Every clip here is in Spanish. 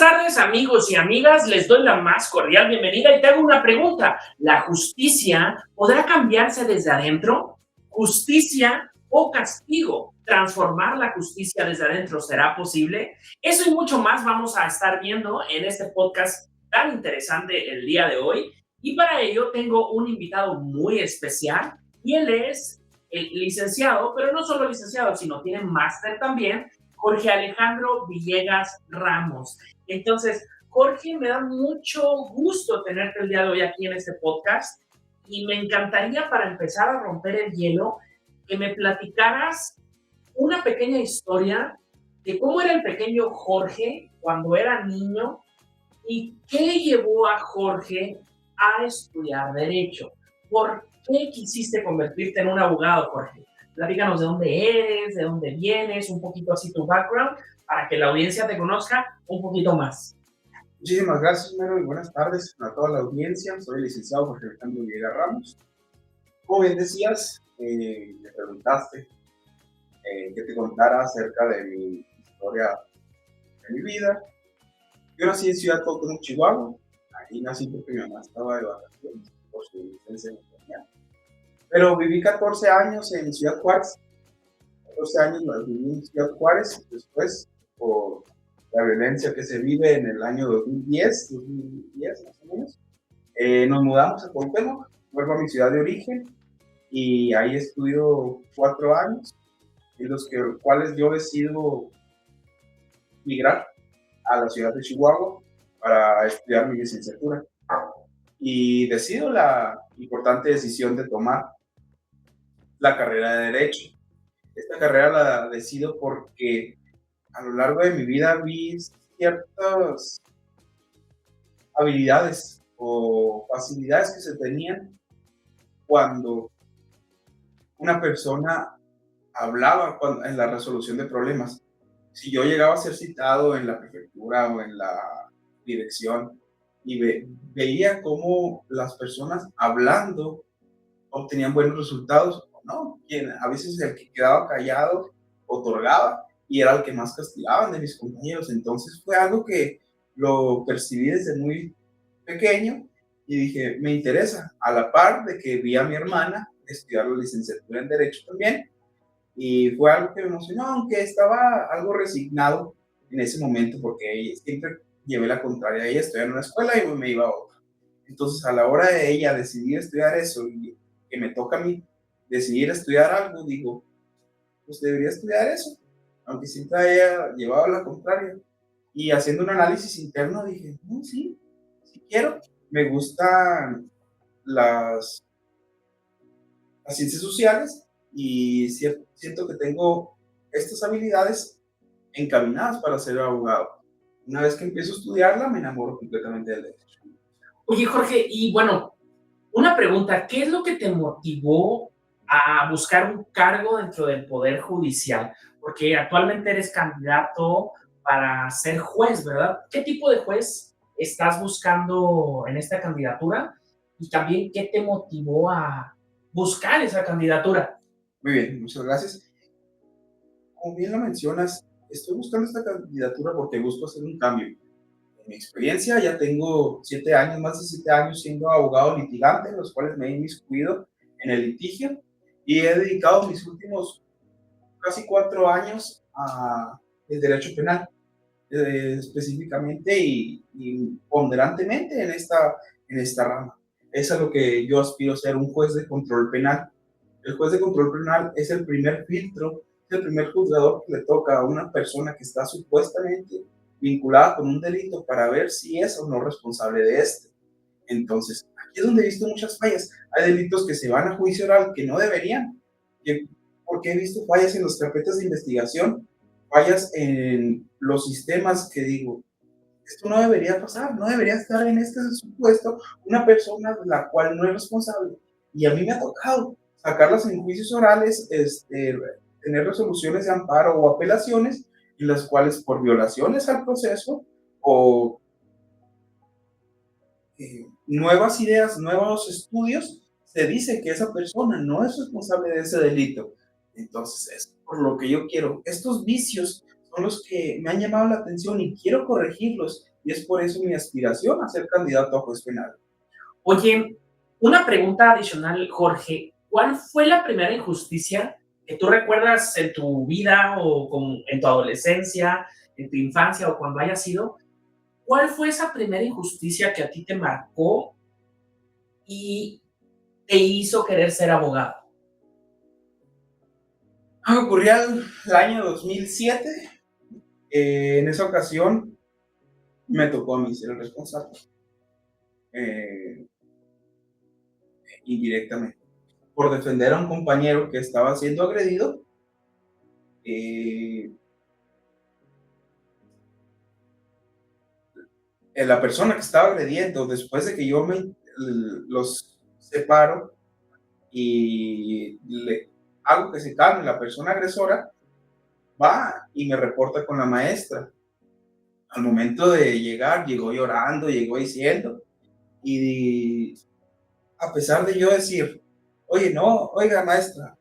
tardes, amigos y amigas. Les doy la más cordial bienvenida y te hago una pregunta. ¿La justicia podrá cambiarse desde adentro? ¿Justicia o castigo? ¿Transformar la justicia desde adentro será posible? Eso y mucho más vamos a estar viendo en este podcast tan interesante el día de hoy. Y para ello tengo un invitado muy especial y él es el licenciado, pero no solo licenciado, sino tiene máster también, Jorge Alejandro Villegas Ramos. Entonces, Jorge, me da mucho gusto tenerte el día de hoy aquí en este podcast y me encantaría, para empezar a romper el hielo, que me platicaras una pequeña historia de cómo era el pequeño Jorge cuando era niño y qué llevó a Jorge a estudiar Derecho. ¿Por qué quisiste convertirte en un abogado, Jorge? Platícanos de dónde eres, de dónde vienes, un poquito así tu background, para que la audiencia te conozca un poquito más. Muchísimas gracias, Mero, y buenas tardes a toda la audiencia. Soy el licenciado Jorge Alejandro Villegas Ramos. Como bien decías, me preguntaste que te contara acerca de mi historia, de mi vida. Yo nací en Ciudad Cuauhtémoc, Chihuahua. Ahí nací porque mi mamá estaba de vacaciones por su licencia en enfermedad. Pero viví 14 años en Ciudad Juárez. 14 años viví en Ciudad Juárez. Después, por la violencia que se vive en el año 2010 más o menos, nos mudamos a Cuauhtémoc, vuelvo a mi ciudad de origen y ahí estudio 4 años, en los cuales yo decido migrar a la ciudad de Chihuahua para estudiar mi licenciatura. Y decido la importante decisión de tomar la carrera de Derecho. Esta carrera la decido porque a lo largo de mi vida vi ciertas habilidades o facilidades que se tenían cuando una persona hablaba en la resolución de problemas. Si yo llegaba a ser citado en la prefectura o en la dirección y veía cómo las personas hablando obtenían buenos resultados o no, a veces el que quedaba callado otorgaba y era el que más castigaban de mis compañeros. Entonces fue algo que lo percibí desde muy pequeño y dije, me interesa, a la par de que vi a mi hermana estudiar la licenciatura en Derecho también, y fue algo que me emocionó, aunque estaba algo resignado en ese momento, porque siempre llevé la contraria a ella, estudiar en una escuela y me iba a otra. Entonces, a la hora de ella decidir estudiar eso y que me toca a mí decidir estudiar algo, digo, pues debería estudiar eso, aunque siempre haya llevado la contraria. Y haciendo un análisis interno dije, sí, sí quiero. Me gustan las ciencias sociales y siento que tengo estas habilidades encaminadas para ser abogado. Una vez que empiezo a estudiarla, me enamoro completamente del derecho. Oye, Jorge, y bueno, una pregunta, ¿qué es lo que te motivó a buscar un cargo dentro del Poder Judicial? Porque actualmente eres candidato para ser juez, ¿verdad? ¿Qué tipo de juez estás buscando en esta candidatura? Y también, ¿qué te motivó a buscar esa candidatura? Muy bien, muchas gracias. Como bien lo mencionas, estoy buscando esta candidatura porque busco hacer un cambio. En mi experiencia ya tengo 7 años, más de 7 años siendo abogado litigante, en los cuales me he inmiscuido en el litigio y he dedicado mis últimos casi 4 años a el derecho penal, específicamente y ponderantemente en esta rama. Es a lo que yo aspiro a ser, un juez de control penal. El juez de control penal es el primer filtro, es el primer juzgador que le toca a una persona que está supuestamente vinculada con un delito para ver si es o no responsable de este. Entonces, aquí es donde he visto muchas fallas. Hay delitos que se van a juicio oral que no deberían, porque he visto fallas en las carpetas de investigación, fallas en los sistemas que digo, esto no debería pasar, no debería estar en este supuesto una persona de la cual no es responsable. Y a mí me ha tocado sacarlas en juicios orales, tener resoluciones de amparo o apelaciones, en las cuales por violaciones al proceso o nuevas ideas, nuevos estudios, se dice que esa persona no es responsable de ese delito. Entonces, es por lo que yo quiero. Estos vicios son los que me han llamado la atención y quiero corregirlos. y es por eso mi aspiración a ser candidato a juez penal. Oye, una pregunta adicional, Jorge. ¿Cuál fue la primera injusticia que tú recuerdas en tu vida en tu adolescencia, en tu infancia o cuando haya sido? ¿Cuál fue esa primera injusticia que a ti te marcó y te hizo querer ser abogado? Ocurría el año 2007. En esa ocasión me tocó a mí ser el responsable, eh, indirectamente, por defender a un compañero que estaba siendo agredido. eh, la persona que estaba agrediendo, después de que yo los separo y le hago que se calme la persona agresora, va y me reporta con la maestra. Al momento de llegar, llegó llorando, llegó diciendo, y a pesar de yo decir, oye, no, oiga, maestra,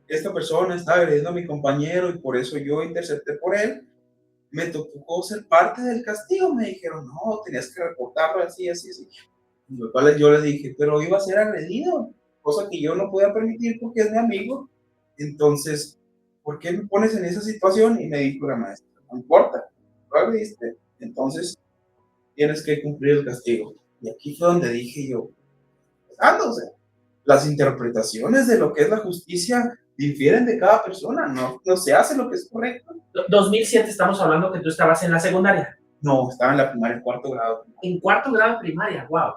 esta persona está agrediendo a mi compañero y por eso yo intercepté por él, me tocó ser parte del castigo. Me dijeron, no, tenías que reportarlo así, así, así. Y lo cual yo les dije, pero iba a ser agredido, cosa que yo no podía permitir porque es mi amigo. Entonces, ¿por qué me pones en esa situación? Y me dijo la maestra, no importa, lo agrediste, entonces tienes que cumplir el castigo. Y aquí fue donde dije yo, o sea, las interpretaciones de lo que es la justicia difieren de cada persona, no se hace lo que es correcto. 2007 estamos hablando que tú estabas en la secundaria. No, estaba en la primaria, en cuarto grado. En cuarto grado de primaria, wow.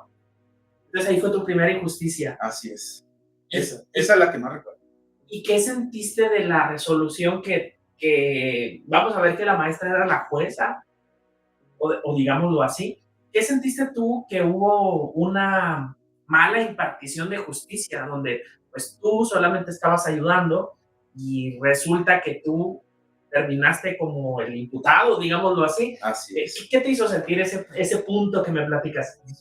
Entonces ahí fue tu primera injusticia. Así es. Esa es la que más recuerdo. ¿Y qué sentiste de la resolución vamos a ver que la maestra era la jueza, o digámoslo así? ¿Qué sentiste tú que hubo una mala impartición de justicia, donde pues tú solamente estabas ayudando y resulta que tú terminaste como el imputado, digámoslo así? Así es. ¿Qué te hizo sentir ese punto que me platicas? Me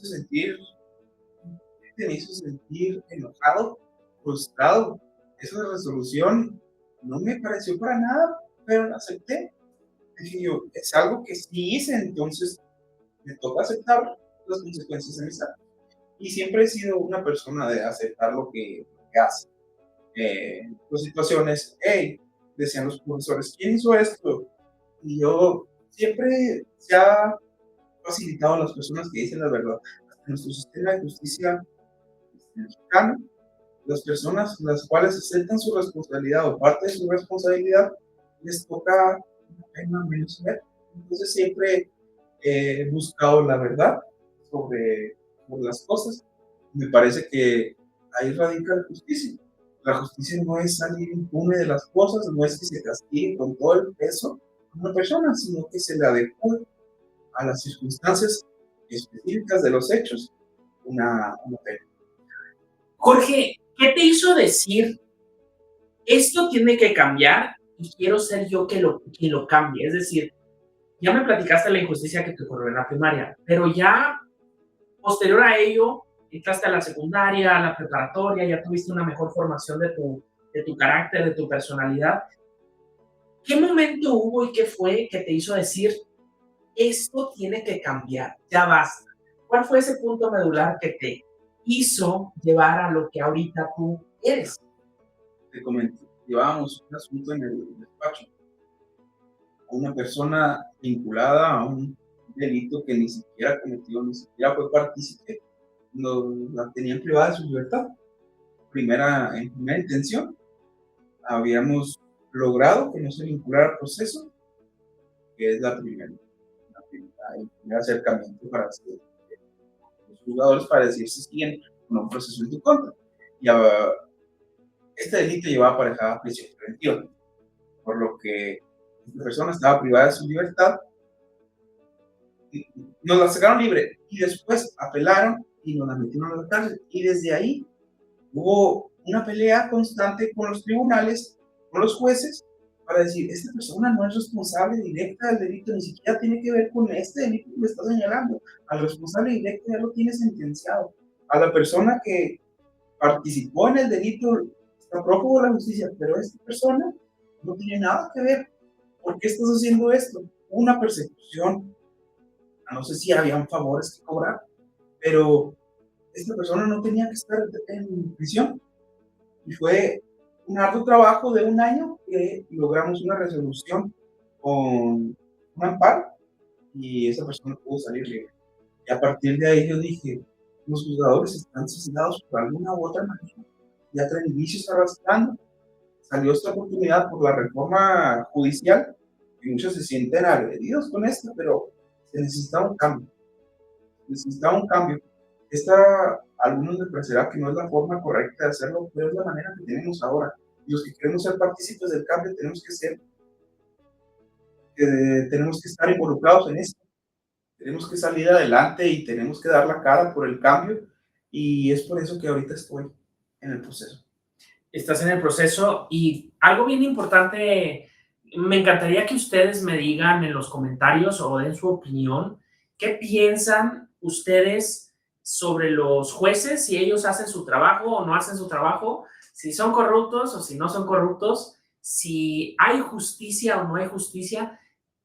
hizo sentir enojado, frustrado. Esa resolución no me pareció para nada, pero la acepté. Dije yo, es algo que sí hice, entonces me toca aceptar las consecuencias de mis actos. Y siempre he sido una persona de aceptar lo que hace. Las situaciones, hey, decían los profesores, ¿quién hizo esto? Y yo siempre se ha facilitado a las personas que dicen la verdad. Hasta nuestro sistema de justicia mexicano, las personas las cuales aceptan su responsabilidad o parte de su responsabilidad, les toca una pena menos severa. Entonces siempre he buscado la verdad sobre las cosas. Me parece que ahí radica la justicia. La justicia no es salir impune de las cosas, no es que se castigue con todo el peso a una persona, sino que se le adecue a las circunstancias específicas de los hechos una pena. Jorge, ¿qué te hizo decir esto tiene que cambiar y quiero ser yo quien lo cambie? Es decir, ya me platicaste la injusticia que te ocurrió en la primaria, pero ya posterior a ello, entraste a la secundaria, a la preparatoria, ya tuviste una mejor formación de tu carácter, de tu personalidad. ¿Qué momento hubo y qué fue que te hizo decir, esto tiene que cambiar, ya basta? ¿Cuál fue ese punto medular que te hizo llevar a lo que ahorita tú eres? Te comento, llevábamos un asunto en el despacho a una persona vinculada a un delito que ni siquiera cometió, ni siquiera fue partícipe, la tenían privada de su libertad. En primera intención, habíamos logrado que no se vinculara al proceso, que es el primer acercamiento para los jugadores para decir si siguen con un proceso en tu contra. Y este delito llevaba aparejada prisión preventiva, por lo que esta persona estaba privada de su libertad. Nos la sacaron libre y después apelaron y nos la metieron a la cárcel. Y desde ahí hubo una pelea constante con los tribunales, con los jueces, para decir, esta persona no es responsable directa del delito, ni siquiera tiene que ver con este delito que me está señalando. Al responsable directo ya lo tiene sentenciado. A la persona que participó en el delito está prófugo de la justicia, pero esta persona no tiene nada que ver. ¿Por qué estás haciendo esto? Una persecución, no sé si habían favores que cobrar, pero esta persona no tenía que estar en prisión. Y fue un arduo trabajo de un año que logramos una resolución con un amparo y esa persona pudo salir libre. Y a partir de ahí yo dije, los juzgadores están asesinados por alguna u otra manera, ya traen vicios arrastrando. Salió esta oportunidad por la reforma judicial y muchos se sienten agredidos con esto, pero se necesitaba un cambio, necesitaba un cambio. A algunos les parecerá que no es la forma correcta de hacerlo, pero es la manera que tenemos ahora. Y los que queremos ser partícipes del cambio tenemos que estar involucrados en esto, tenemos que salir adelante y tenemos que dar la cara por el cambio. Y es por eso que ahorita estoy en el proceso. Estás en el proceso y algo bien importante, me encantaría que ustedes me digan en los comentarios o den su opinión, ¿qué piensan ustedes sobre los jueces, si ellos hacen su trabajo o no hacen su trabajo, si son corruptos o si no son corruptos, si hay justicia o no hay justicia?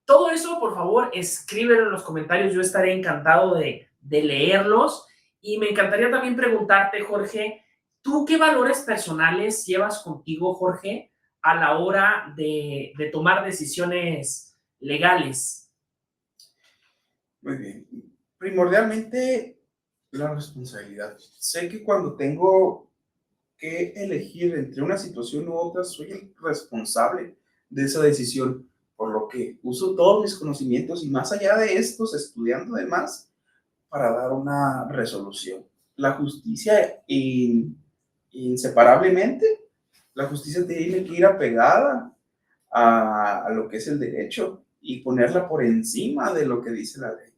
Todo eso, por favor, escríbelo en los comentarios, yo estaré encantado de leerlos y me encantaría también preguntarte, Jorge, ¿tú qué valores personales llevas contigo, Jorge, a la hora de tomar decisiones legales? Muy bien. Primordialmente, la responsabilidad. Sé que cuando tengo que elegir entre una situación u otra, soy el responsable de esa decisión, por lo que uso todos mis conocimientos y más allá de estos, estudiando de más para dar una resolución. La justicia, inseparablemente, la justicia tiene que ir apegada a lo que es el derecho y ponerla por encima de lo que dice la ley.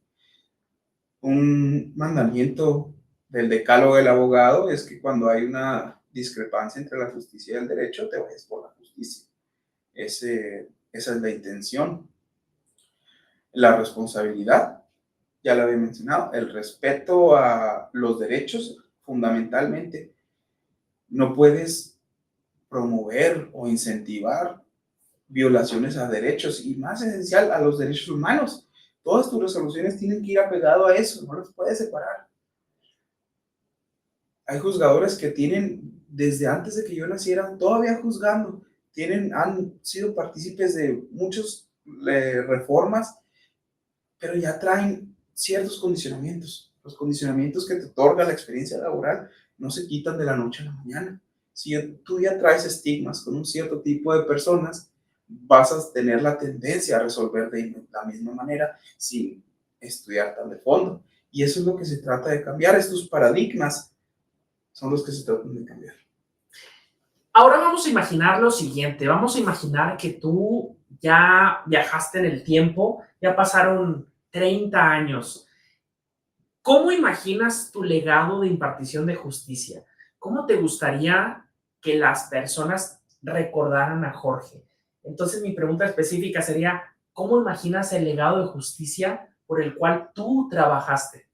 Un mandamiento del decálogo del abogado es que cuando hay una discrepancia entre la justicia y el derecho, te vayas por la justicia. Esa es la intención. La responsabilidad, ya lo había mencionado, el respeto a los derechos, fundamentalmente. No puedes promover o incentivar violaciones a derechos y más esencial a los derechos humanos. Todas tus resoluciones tienen que ir apegado a eso, no las puedes separar. Hay juzgadores que tienen, desde antes de que yo naciera, todavía juzgando, han sido partícipes de muchas reformas, pero ya traen ciertos condicionamientos. Los condicionamientos que te otorga la experiencia laboral no se quitan de la noche a la mañana. Si tú ya traes estigmas con un cierto tipo de personas, vas a tener la tendencia a resolver de la misma manera sin estudiar tan de fondo. Y eso es lo que se trata de cambiar. Estos paradigmas son los que se tratan de cambiar. Ahora vamos a imaginar lo siguiente, vamos a imaginar que tú ya viajaste en el tiempo, ya pasaron 30 años. ¿Cómo imaginas tu legado de impartición de justicia? ¿Cómo te gustaría que las personas recordaran a Jorge? Entonces mi pregunta específica sería, ¿cómo imaginas el legado de justicia por el cual tú trabajaste?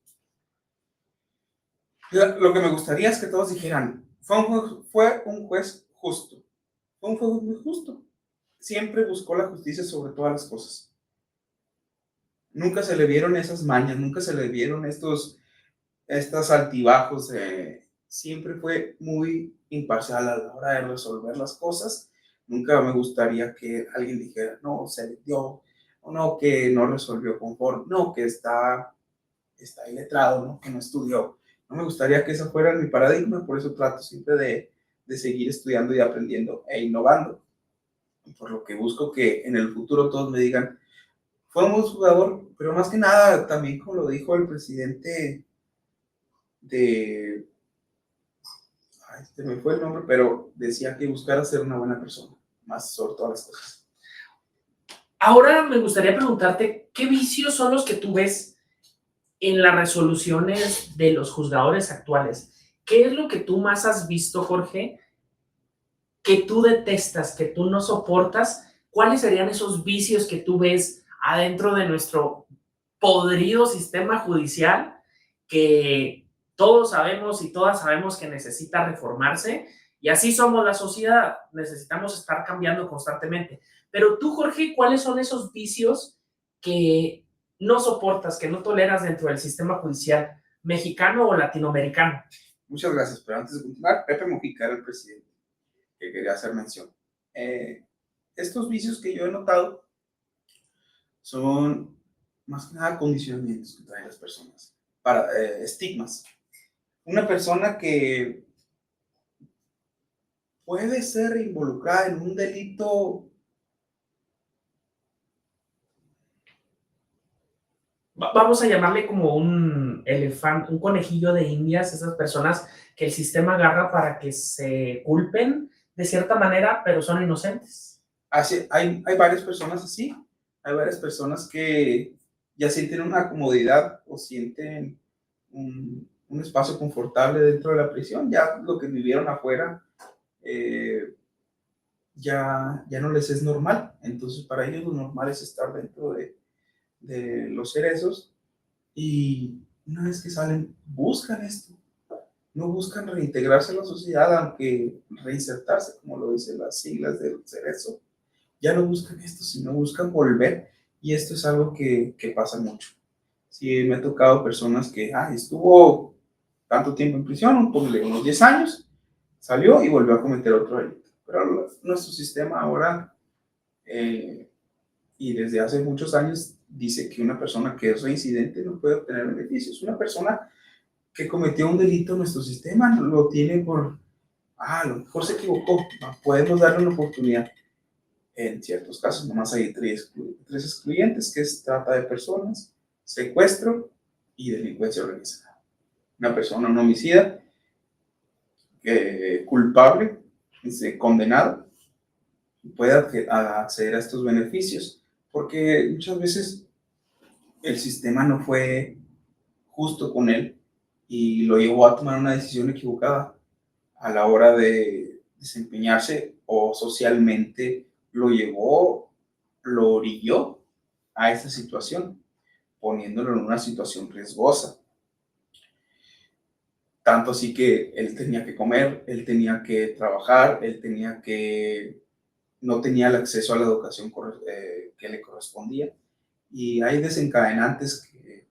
Lo que me gustaría es que todos dijeran, fue un juez justo, fue un juez muy justo. Siempre buscó la justicia sobre todas las cosas. Nunca se le vieron esas mañas, nunca se le vieron estos altibajos. Siempre fue muy imparcial a la hora de resolver las cosas. Nunca me gustaría que alguien dijera, no, se le dio, o no, que no resolvió conforme, no, que está iletrado, ¿no? Que no estudió. No me gustaría que ese fuera mi paradigma, por eso trato siempre de seguir estudiando y aprendiendo e innovando. Por lo que busco que en el futuro todos me digan, fue un buen jugador, pero más que nada, también como lo dijo el presidente me fue el nombre, pero decía que buscara ser una buena persona, más sobre todas las cosas. Ahora me gustaría preguntarte, ¿qué vicios son los que tú ves en las resoluciones de los juzgadores actuales? ¿Qué es lo que tú más has visto, Jorge, que tú detestas, que tú no soportas? ¿Cuáles serían esos vicios que tú ves adentro de nuestro podrido sistema judicial que todos sabemos y todas sabemos que necesita reformarse? Y así somos la sociedad, necesitamos estar cambiando constantemente. Pero tú, Jorge, ¿cuáles son esos vicios que no soportas, que no toleras dentro del sistema judicial mexicano o latinoamericano? Muchas gracias, pero antes de continuar, Pepe Mujica era el presidente que quería hacer mención. Estos vicios que yo he notado son más que nada condicionamientos que traen las personas, para estigmas. Una persona que puede ser involucrada en un delito Vamos a llamarle como un elefante, un conejillo de indias, esas personas que el sistema agarra para que se culpen de cierta manera, pero son inocentes. así, hay varias personas así, hay varias personas que ya sienten una comodidad o sienten un espacio confortable dentro de la prisión, ya lo que vivieron afuera ya no les es normal, entonces para ellos lo normal es estar dentro de los cerezos y una vez que salen buscan esto, no buscan reintegrarse a la sociedad, aunque reinsertarse, como lo dicen las siglas del cerezo, ya no buscan esto, sino buscan volver, y esto es algo que pasa mucho. Sí, me ha tocado personas que estuvo tanto tiempo en prisión, unos 10 años, salió y volvió a cometer otro delito. Pero nuestro sistema ahora, y desde hace muchos años, dice que una persona que es reincidente no puede obtener beneficios. Una persona que cometió un delito, nuestro sistema lo tiene a lo mejor se equivocó, podemos darle una oportunidad. En ciertos casos, nomás hay tres excluyentes, que es trata de personas, secuestro y delincuencia organizada. Una persona, un homicida, culpable, condenado, puede acceder a estos beneficios, porque muchas veces el sistema no fue justo con él y lo llevó a tomar una decisión equivocada a la hora de desempeñarse, o socialmente lo orilló a esa situación, poniéndolo en una situación riesgosa. Tanto así que él tenía que comer, él tenía que trabajar, no tenía el acceso a la educación que le correspondía. Y hay desencadenantes que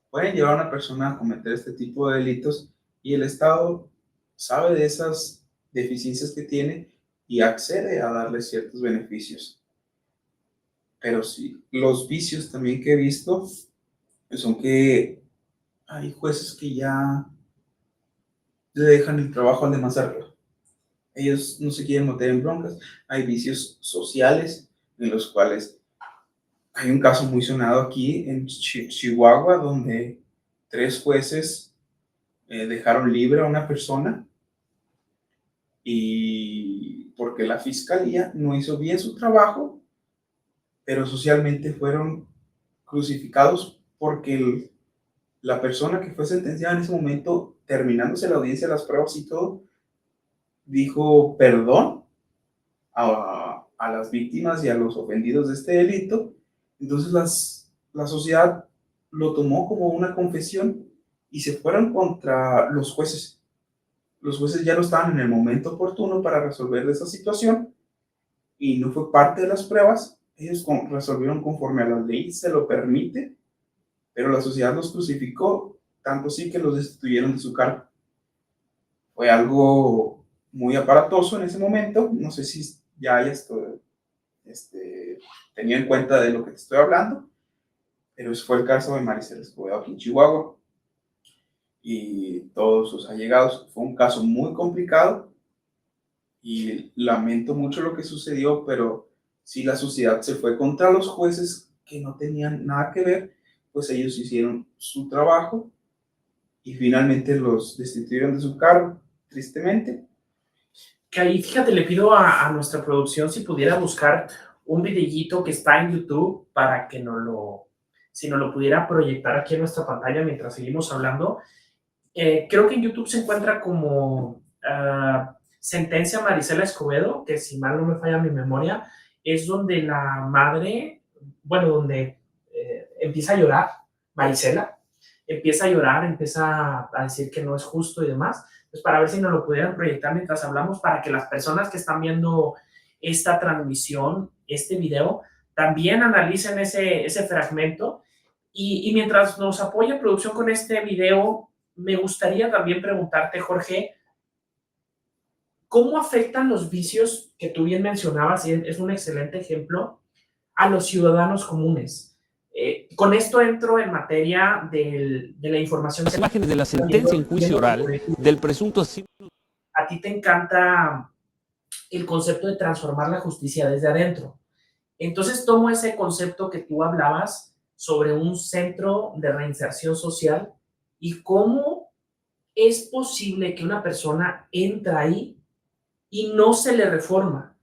pueden llevar a una persona a cometer este tipo de delitos, y el Estado sabe de esas deficiencias que tiene y accede a darle ciertos beneficios. Pero sí, los vicios también que he visto son que hay jueces que ya le dejan el trabajo al de más arriba. Ellos no se quieren meter en broncas. Hay vicios sociales en los cuales hay un caso muy sonado aquí en Chihuahua, donde 3 jueces dejaron libre a una persona, y porque la fiscalía no hizo bien su trabajo, pero socialmente fueron crucificados porque la persona que fue sentenciada en ese momento, terminándose la audiencia, las pruebas y todo, dijo perdón a las víctimas y a los ofendidos de este delito. Entonces la sociedad lo tomó como una confesión y se fueron contra los jueces. Los jueces ya no estaban en el momento oportuno para resolver esa situación y no fue parte de las pruebas. Ellos resolvieron conforme a la ley se lo permite, pero la sociedad los crucificó, tanto sí que los destituyeron de su cargo. Fue algo muy aparatoso en ese momento. No sé si ya hayas tenido en cuenta de lo que te estoy hablando, pero ese fue el caso de Maricela Escobedo aquí en Chihuahua y todos sus allegados. Fue un caso muy complicado y lamento mucho lo que sucedió, pero si la sociedad se fue contra los jueces que no tenían nada que ver, pues ellos hicieron su trabajo y finalmente los destituyeron de su cargo, tristemente. Que ahí, fíjate, le pido a nuestra producción si pudiera buscar un videíto que está en YouTube para que si nos lo pudiera proyectar aquí en nuestra pantalla mientras seguimos hablando. Creo que en YouTube se encuentra como Sentencia Maricela Escobedo, que si mal no me falla mi memoria, es donde la madre, bueno, donde empieza a llorar, Maricela, empieza a llorar, empieza a decir que no es justo y demás. Pues para ver si nos lo pudieran proyectar mientras hablamos, para que las personas que están viendo esta transmisión, este video, también analicen ese fragmento. Y mientras nos apoya producción con este video, me gustaría también preguntarte, Jorge, ¿cómo afectan los vicios que tú bien mencionabas? Y es un excelente ejemplo a los ciudadanos comunes. Con esto entro en materia de la información. Las imágenes de la sentencia en juicio oral del presunto... A ti te encanta el concepto de transformar la justicia desde adentro. Entonces tomo ese concepto que tú hablabas sobre un centro de reinserción social y cómo es posible que una persona entra ahí y no se le reforma,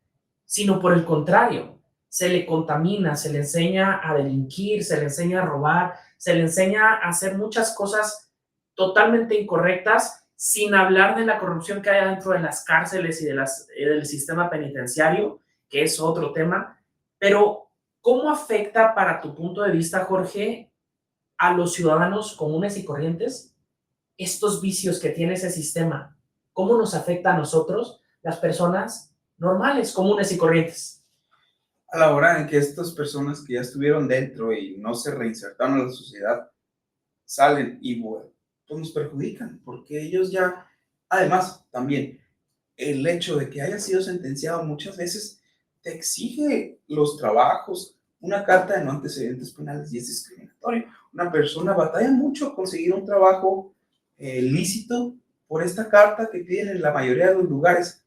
sino por el contrario, se le contamina, se le enseña a delinquir, se le enseña a robar, se le enseña a hacer muchas cosas totalmente incorrectas, sin hablar de la corrupción que hay dentro de las cárceles y del sistema penitenciario, que es otro tema. Pero, ¿cómo afecta para tu punto de vista, Jorge, a los ciudadanos comunes y corrientes estos vicios que tiene ese sistema? ¿Cómo nos afecta a nosotros, las personas normales, comunes y corrientes? A la hora en que estas personas que ya estuvieron dentro y no se reinsertaron a la sociedad, salen y bueno, pues nos perjudican, porque ellos ya, además, también, el hecho de que haya sido sentenciado muchas veces te exige los trabajos, una carta de no antecedentes penales y es discriminatorio. Una persona batalla mucho conseguir un trabajo lícito por esta carta que piden en la mayoría de los lugares.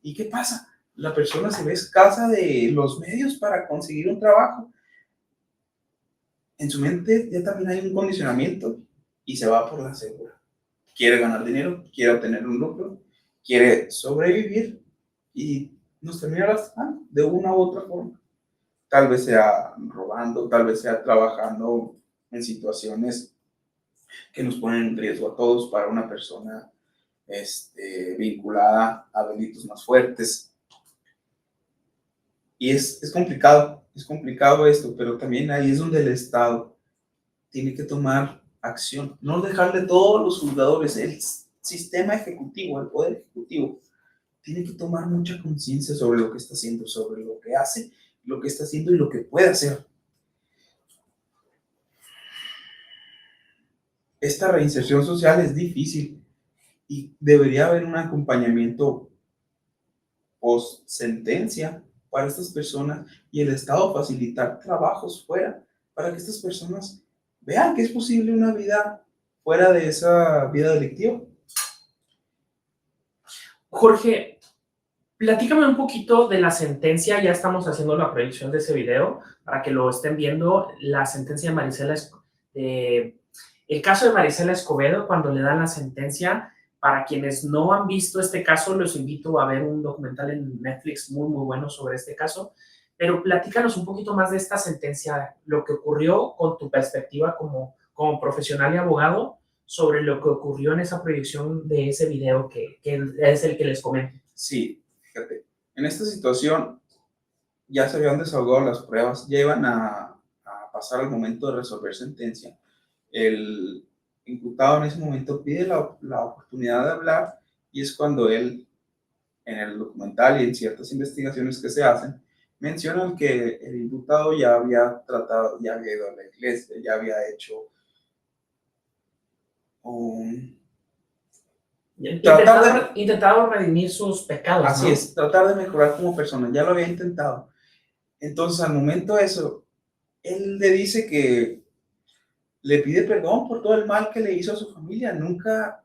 ¿Y qué pasa? La persona se ve escasa de los medios para conseguir un trabajo. En su mente ya también hay un condicionamiento y se va por la segura. Quiere ganar dinero, quiere obtener un lucro, quiere sobrevivir y nos termina lastimando de una u otra forma. Tal vez sea robando, tal vez sea trabajando en situaciones que nos ponen en riesgo a todos para una persona vinculada a delitos más fuertes. Y es complicado esto, pero también ahí es donde el Estado tiene que tomar acción, no dejarle todos los juzgadores, el sistema ejecutivo, el poder ejecutivo, tiene que tomar mucha conciencia sobre lo que está haciendo, sobre lo que hace, lo que está haciendo y lo que puede hacer. Esta reinserción social es difícil y debería haber un acompañamiento post sentencia para estas personas y el Estado facilitar trabajos fuera para que estas personas vean que es posible una vida fuera de esa vida delictiva. Jorge, platícame un poquito de la sentencia. Ya estamos haciendo la proyección de ese video para que lo estén viendo. La sentencia de Marisela, el caso de Marisela Escobedo, cuando le dan la sentencia. Para quienes no han visto este caso, los invito a ver un documental en Netflix muy, muy bueno sobre este caso. Pero platícanos un poquito más de esta sentencia, lo que ocurrió con tu perspectiva como profesional y abogado sobre lo que ocurrió en esa proyección de ese video que es el que les comento. Sí, fíjate, en esta situación ya se habían desahogado las pruebas, ya iban a pasar al momento de resolver sentencia. El imputado en ese momento pide la oportunidad de hablar y es cuando él, en el documental y en ciertas investigaciones que se hacen, mencionan que el imputado ya había tratado, ya había ido a la iglesia, ya había hecho intentado redimir sus pecados. Así, ¿no? Es, tratar de mejorar como persona, ya lo había intentado. Entonces, al momento de eso, él le dice que le pide perdón por todo el mal que le hizo a su familia, nunca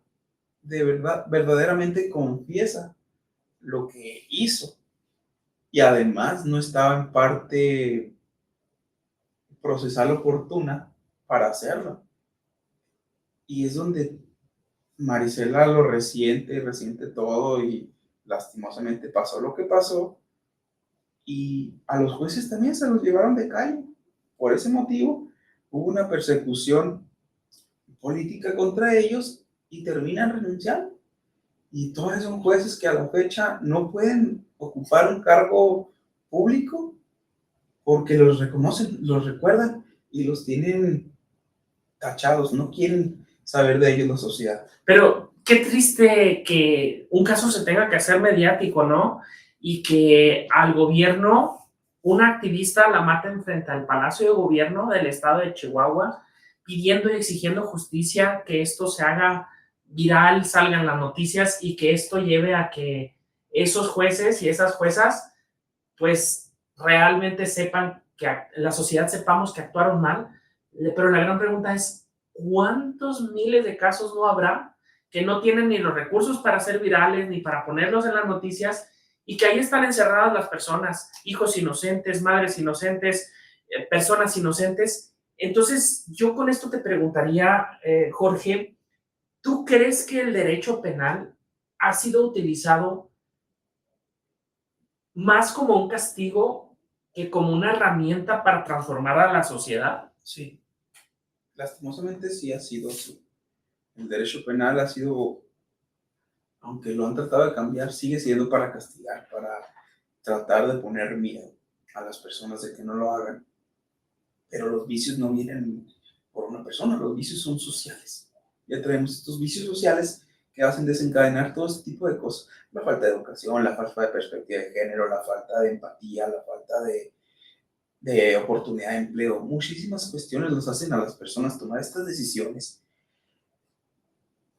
de verdad, verdaderamente confiesa lo que hizo. Y además no estaba en parte procesal oportuna para hacerlo. Y es donde Marisela lo resiente todo y lastimosamente pasó lo que pasó. Y a los jueces también se los llevaron de calle. Por ese motivo hubo una persecución política contra ellos y terminan renunciando. Y todos son jueces que a la fecha no pueden ocupar un cargo público porque los reconocen, los recuerdan y los tienen tachados, no quieren saber de ellos la sociedad. Pero qué triste que un caso se tenga que hacer mediático, ¿no? Y que al gobierno una activista la matan frente al Palacio de Gobierno del estado de Chihuahua, pidiendo y exigiendo justicia, que esto se haga viral, salgan las noticias y que esto lleve a que esos jueces y esas juezas, pues realmente sepan que la sociedad sepamos que actuaron mal. Pero la gran pregunta es, ¿cuántos miles de casos no habrá que no tienen ni los recursos para ser virales ni para ponerlos en las noticias y que ahí están encerradas las personas, hijos inocentes, madres inocentes, personas inocentes? Entonces, yo con esto te preguntaría, Jorge, ¿tú crees que el derecho penal ha sido utilizado más como un castigo que como una herramienta para transformar a la sociedad? Sí, lastimosamente sí ha sido así. El derecho penal ha sido, aunque lo han tratado de cambiar, sigue siendo para castigar, para tratar de poner miedo a las personas de que no lo hagan. Pero los vicios no vienen por una persona, los vicios son sociales. Ya tenemos estos vicios sociales que hacen desencadenar todo este tipo de cosas. La falta de educación, la falta de perspectiva de género, la falta de empatía, la falta de oportunidad de empleo. Muchísimas cuestiones los hacen a las personas tomar estas decisiones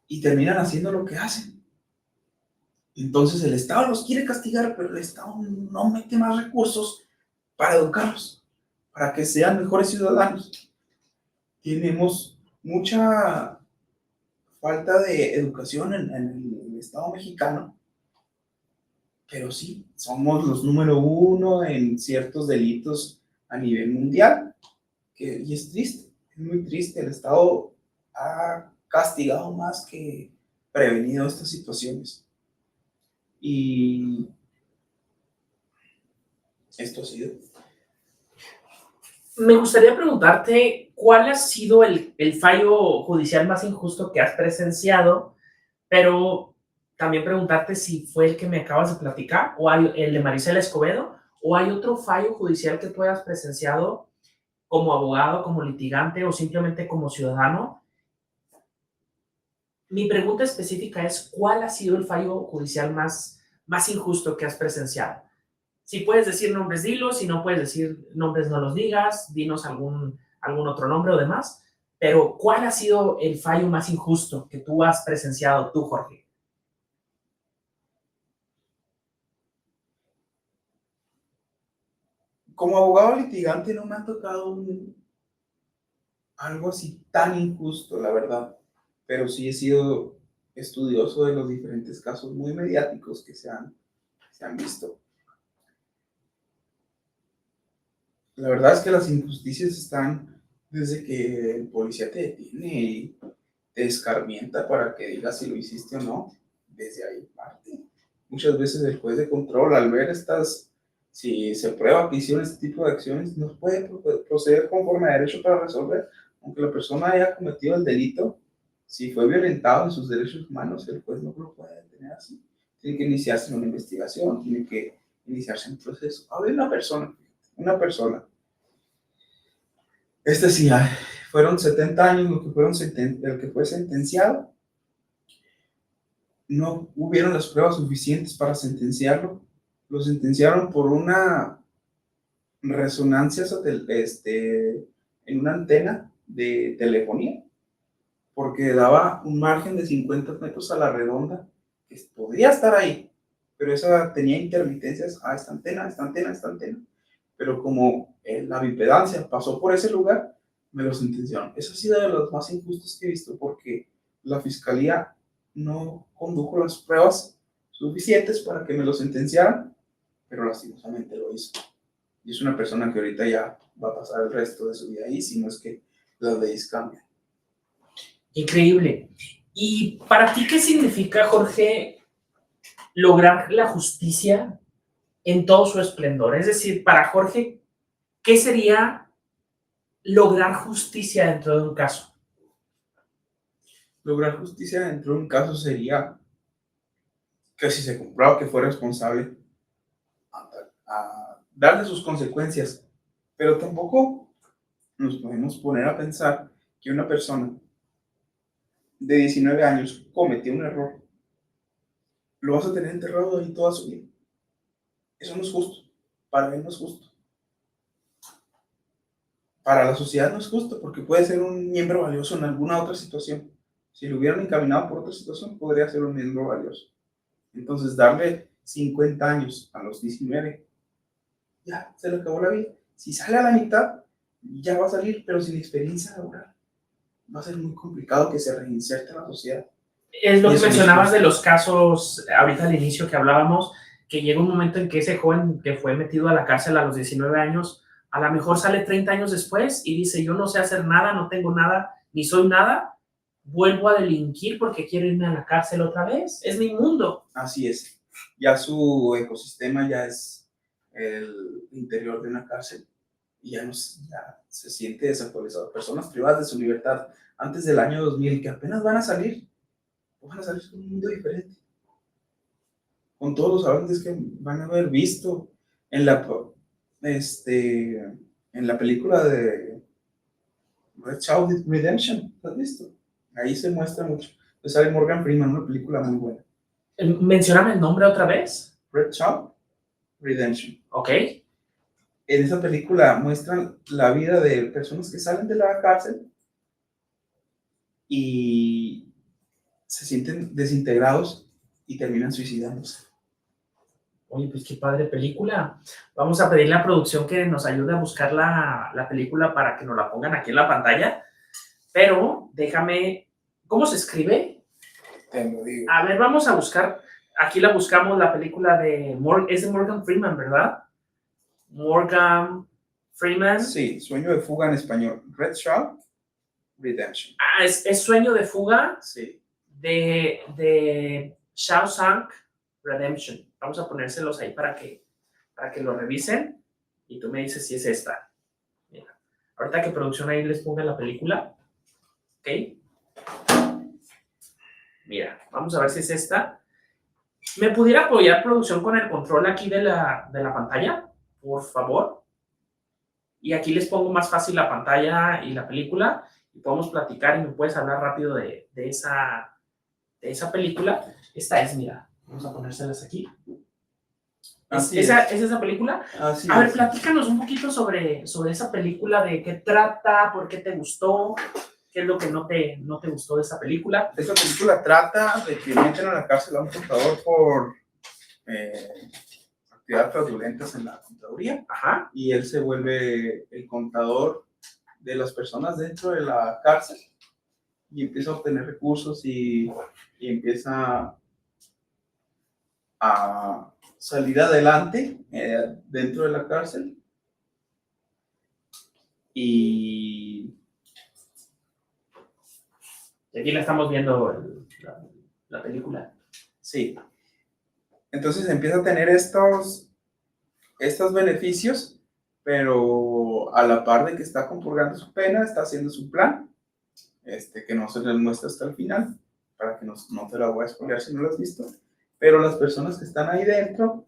y terminan haciendo lo que hacen. Entonces el Estado los quiere castigar, pero el Estado no mete más recursos para educarlos, para que sean mejores ciudadanos. Tenemos mucha falta de educación en el Estado mexicano, pero sí, somos los número uno en ciertos delitos a nivel mundial, y es triste, es muy triste. El Estado ha castigado más que prevenido estas situaciones. Y esto ha sido. Me gustaría preguntarte cuál ha sido el fallo judicial más injusto que has presenciado, pero también preguntarte si fue el que me acabas de platicar, o hay el de Marisela Escobedo, o hay otro fallo judicial que tú hayas presenciado como abogado, como litigante o simplemente como ciudadano. Mi pregunta específica es, ¿cuál ha sido el fallo judicial más injusto que has presenciado? Si puedes decir nombres, dilos. Si no puedes decir nombres, no los digas. Dinos algún otro nombre o demás. Pero, ¿cuál ha sido el fallo más injusto que tú has presenciado tú, Jorge? Como abogado litigante no me ha tocado algo así tan injusto, la verdad, pero sí he sido estudioso de los diferentes casos muy mediáticos que se han visto. La verdad es que las injusticias están desde que el policía te detiene y te escarmienta para que digas si lo hiciste o no. Desde ahí parte. Muchas veces el juez de control, al ver si se prueba que hicieron este tipo de acciones, no puede proceder conforme a derecho para resolver. Aunque la persona haya cometido el delito, si fue violentado en sus derechos humanos, el juez no lo puede detener así. Tiene que iniciarse una investigación, tiene que iniciarse un proceso. A ver, una persona. Sí, fueron 70 años el que fue sentenciado. No hubieron las pruebas suficientes para sentenciarlo. Lo sentenciaron por una resonancia en una antena de telefonía, porque daba un margen de 50 metros a la redonda, que podría estar ahí, pero esa tenía intermitencias a esta antena, esta antena, esta antena. Pero como la bipedancia pasó por ese lugar, me lo sentenciaron. Eso ha sido de los más injustos que he visto, porque la fiscalía no condujo las pruebas suficientes para que me lo sentenciaran, pero lastimosamente lo hizo. Y es una persona que ahorita ya va a pasar el resto de su vida ahí, si no es que las leyes cambian. Increíble. ¿Y para ti qué significa, Jorge, lograr la justicia en todo su esplendor? Es decir, para Jorge, ¿qué sería lograr justicia dentro de un caso? Lograr justicia dentro de un caso sería que si se comprueba que fue responsable, a darle sus consecuencias. Pero tampoco nos podemos poner a pensar que una persona de 19 años cometió un error, lo vas a tener enterrado ahí toda su vida. Eso no es justo. Para él no es justo. para la sociedad no es justo, porque puede ser un miembro valioso en alguna otra situación. Si lo hubieran encaminado por otra situación, podría ser un miembro valioso. Entonces, darle 50 años a los 19, ya se le acabó la vida. Si sale a la mitad, ya va a salir, pero sin experiencia laboral. Va a ser muy complicado que se reinserte en la sociedad. Es lo que mencionabas de los casos, ahorita al inicio que hablábamos, que llega un momento en que ese joven que fue metido a la cárcel a los 19 años, a lo mejor sale 30 años después y dice, yo no sé hacer nada, no tengo nada, ni soy nada, vuelvo a delinquir porque quiero irme a la cárcel otra vez, es mi mundo. Así es. Ya su ecosistema ya es el interior de una cárcel y ya se siente desactualizado. Personas privadas de su libertad antes del año 2000 que apenas van a salir con un mundo diferente, con todos los avances que van a haber visto en en la película de Red Child Redemption. ¿Lo has visto? Ahí se muestra mucho. Pues sale Morgan Freeman, una película muy buena. Mencióname el nombre otra vez. Red Child Redemption. Ok. En esa película muestran la vida de personas que salen de la cárcel y se sienten desintegrados y terminan suicidándose. Oye, pues qué padre película. Vamos a pedirle a producción que nos ayude a buscar la película para que nos la pongan aquí en la pantalla. Pero déjame, ¿cómo se escribe? Te lo digo. A ver, vamos a buscar, aquí la buscamos, la película es de Morgan Freeman, ¿verdad? Morgan Freeman. Sí, Sueño de fuga en español. Red Child Redemption. Ah, es Sueño de fuga. Sí. De Shawshank Redemption. Vamos a ponérselos ahí para que lo revisen y tú me dices si es esta. Mira, ahorita que producción ahí les ponga la película. Ok. Mira, vamos a ver si es esta. ¿Me pudiera apoyar producción con el control aquí de la pantalla? Por favor. Y aquí les pongo más fácil la pantalla y la película y podemos platicar y me puedes hablar rápido de esa película. Esta es, mira, vamos a ponérselas aquí. ¿Es esa película? Así a ver, es. platícanos un poquito sobre esa película, de qué trata, por qué te gustó, qué es lo que no te gustó de esa película. Esta película trata de que meten a la cárcel a un contador por actividades fraudulentas en la contaduría. Ajá. Y él se vuelve el contador de las personas dentro de la cárcel y empieza a obtener recursos y empieza a salir adelante dentro de la cárcel. Y aquí la estamos viendo, la película. Sí. Entonces empieza a tener estos beneficios, pero a la par de que está compurgando su pena, está haciendo su plan, que no se les muestra hasta el final, para que no te la voy a spoilear si no lo has visto. Pero las personas que están ahí dentro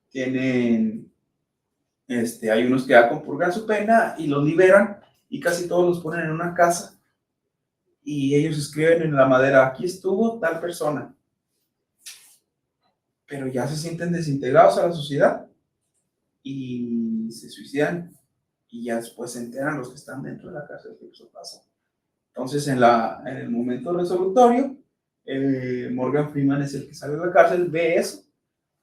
tienen, hay unos que ya compurgan su pena y los liberan y casi todos los ponen en una casa y ellos escriben en la madera, aquí estuvo tal persona. Pero ya se sienten desintegrados a la sociedad y se suicidan y ya después se enteran los que están dentro de la cárcel que eso pasa. Entonces en el momento resolutorio, Morgan Freeman es el que sale de la cárcel, ve eso,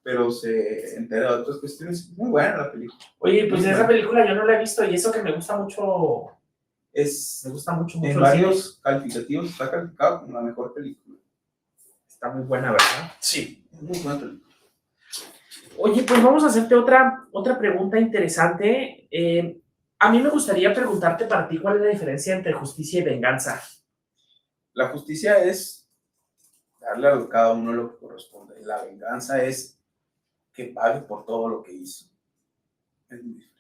pero se entera de otras cuestiones. Muy buena la película. Oye, pues esa película yo no la he visto y eso que me gusta mucho. Me gusta mucho. En varios calificativos está calificado como la mejor película. Está muy buena, ¿verdad? Sí, es muy buena película. Oye, pues vamos a hacerte otra pregunta interesante. A mí me gustaría preguntarte para ti cuál es la diferencia entre justicia y venganza. La justicia es darle a cada uno lo que corresponde. La venganza es que pague por todo lo que hizo. Es muy diferente.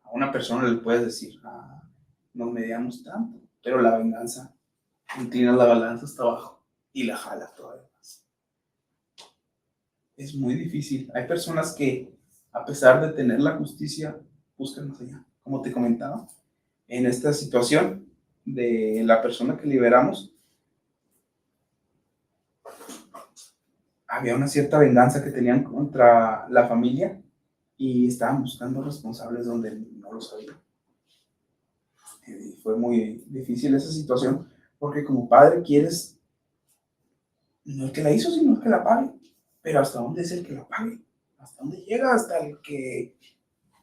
A una persona le puedes decir, nos mediamos tanto, pero la venganza inclina la balanza hasta abajo y la jala todavía más. Es muy difícil. Hay personas que, a pesar de tener la justicia, buscan más allá. Como te comentaba, en esta situación de la persona que liberamos, había una cierta venganza que tenían contra la familia y estaban buscando responsables donde no lo sabían. Y fue muy difícil esa situación, porque como padre quieres, no el que la hizo, sino el que la pague. Pero ¿hasta dónde es el que la pague? ¿Hasta dónde llega? Hasta el que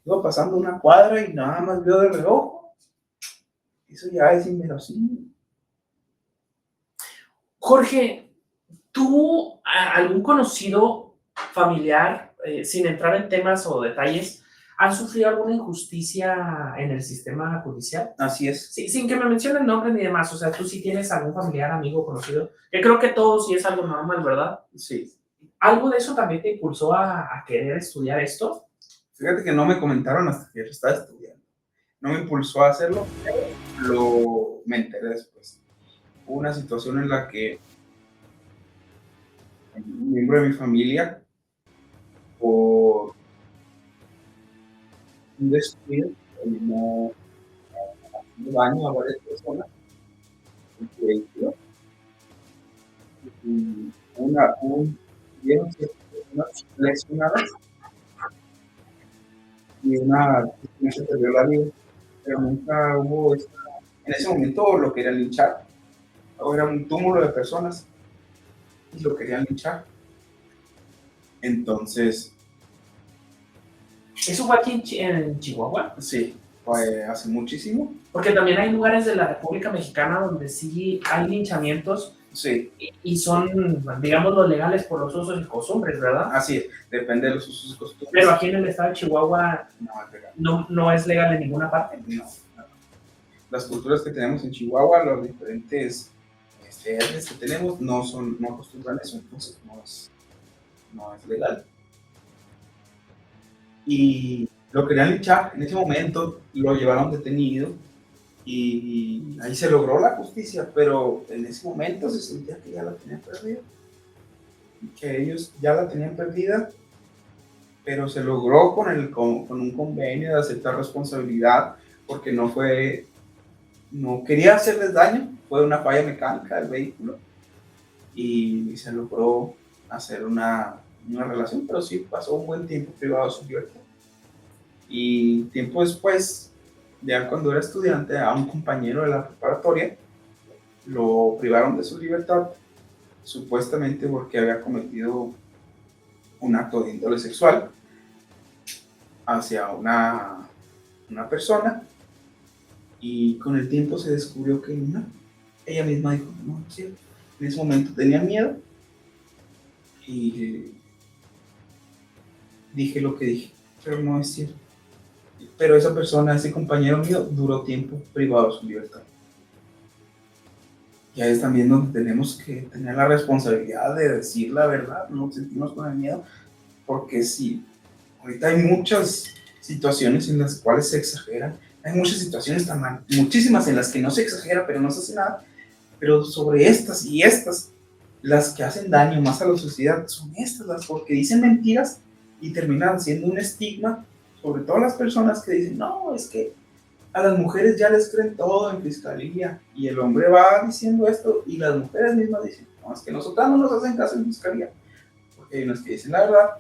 iba pasando una cuadra y nada más vio de reojo. Eso ya es inverosímil. Jorge, ¿tú, algún conocido familiar, sin entrar en temas o detalles, han sufrido alguna injusticia en el sistema judicial? Así es. Sí, sin que me mencionen nombre ni demás. O sea, tú sí tienes algún familiar, amigo, conocido, que creo que todos sí es algo normal, ¿verdad? Sí. ¿Algo de eso también te impulsó a querer estudiar esto? Fíjate que no me comentaron hasta que yo estaba estudiando. No me impulsó a hacerlo, pero me enteré después. Hubo una situación en la que un miembro de mi familia, por un descuido, terminó haciendo daño a varias personas en su vehículo. Y hubieron ciertas personas lesionadas y una persona se perdió la vida, pero nunca hubo en ese momento lo querían linchar. Era un túmulo de personas y lo querían linchar. Entonces, ¿Eso fue aquí en Chihuahua? sí, fue hace muchísimo. Porque también hay lugares de la República Mexicana donde sí hay linchamientos Sí, y son, digamos, los legales por los usos y costumbres, ¿verdad? así es, depende de los usos y costumbres. Pero aquí en el estado de Chihuahua No es legal. no es legal en ninguna parte. No. Las culturas que tenemos en Chihuahua, los diferentes etnias que tenemos, no acostumbran eso, entonces no es legal. Y lo querían linchar en ese momento, lo llevaron detenido y ahí se logró la justicia, pero en ese momento se sentía que ya la tenían perdida, que ellos ya la tenían perdida, pero se logró con un convenio de aceptar responsabilidad, porque no quería hacerles daño, fue una falla mecánica del vehículo y se logró hacer una relación, pero sí pasó un buen tiempo privado de su libertad. Y tiempo después, ya cuando era estudiante, a un compañero de la preparatoria lo privaron de su libertad, supuestamente porque había cometido un acto de índole sexual hacia una persona, y con el tiempo se descubrió que no. Ella misma dijo, no, sí, en ese momento tenía miedo y dije lo que dije, pero no es cierto. Pero esa persona, ese compañero mío, duró tiempo privado de su libertad. Y ahí es también donde tenemos que tener la responsabilidad de decir la verdad, no sentirnos con el miedo, porque sí, ahorita hay muchas situaciones en las cuales se exageran, hay muchas situaciones muchísimas en las que no se exagera, pero no se hace nada, pero sobre estas y estas, las que hacen daño más a la sociedad son estas, las porque dicen mentiras y terminan siendo un estigma, sobre todo las personas que dicen, no, es que a las mujeres ya les creen todo en fiscalía, y el hombre va diciendo esto y las mujeres mismas dicen, no, es que nosotras no nos hacen caso en fiscalía, porque hay unas que dicen la verdad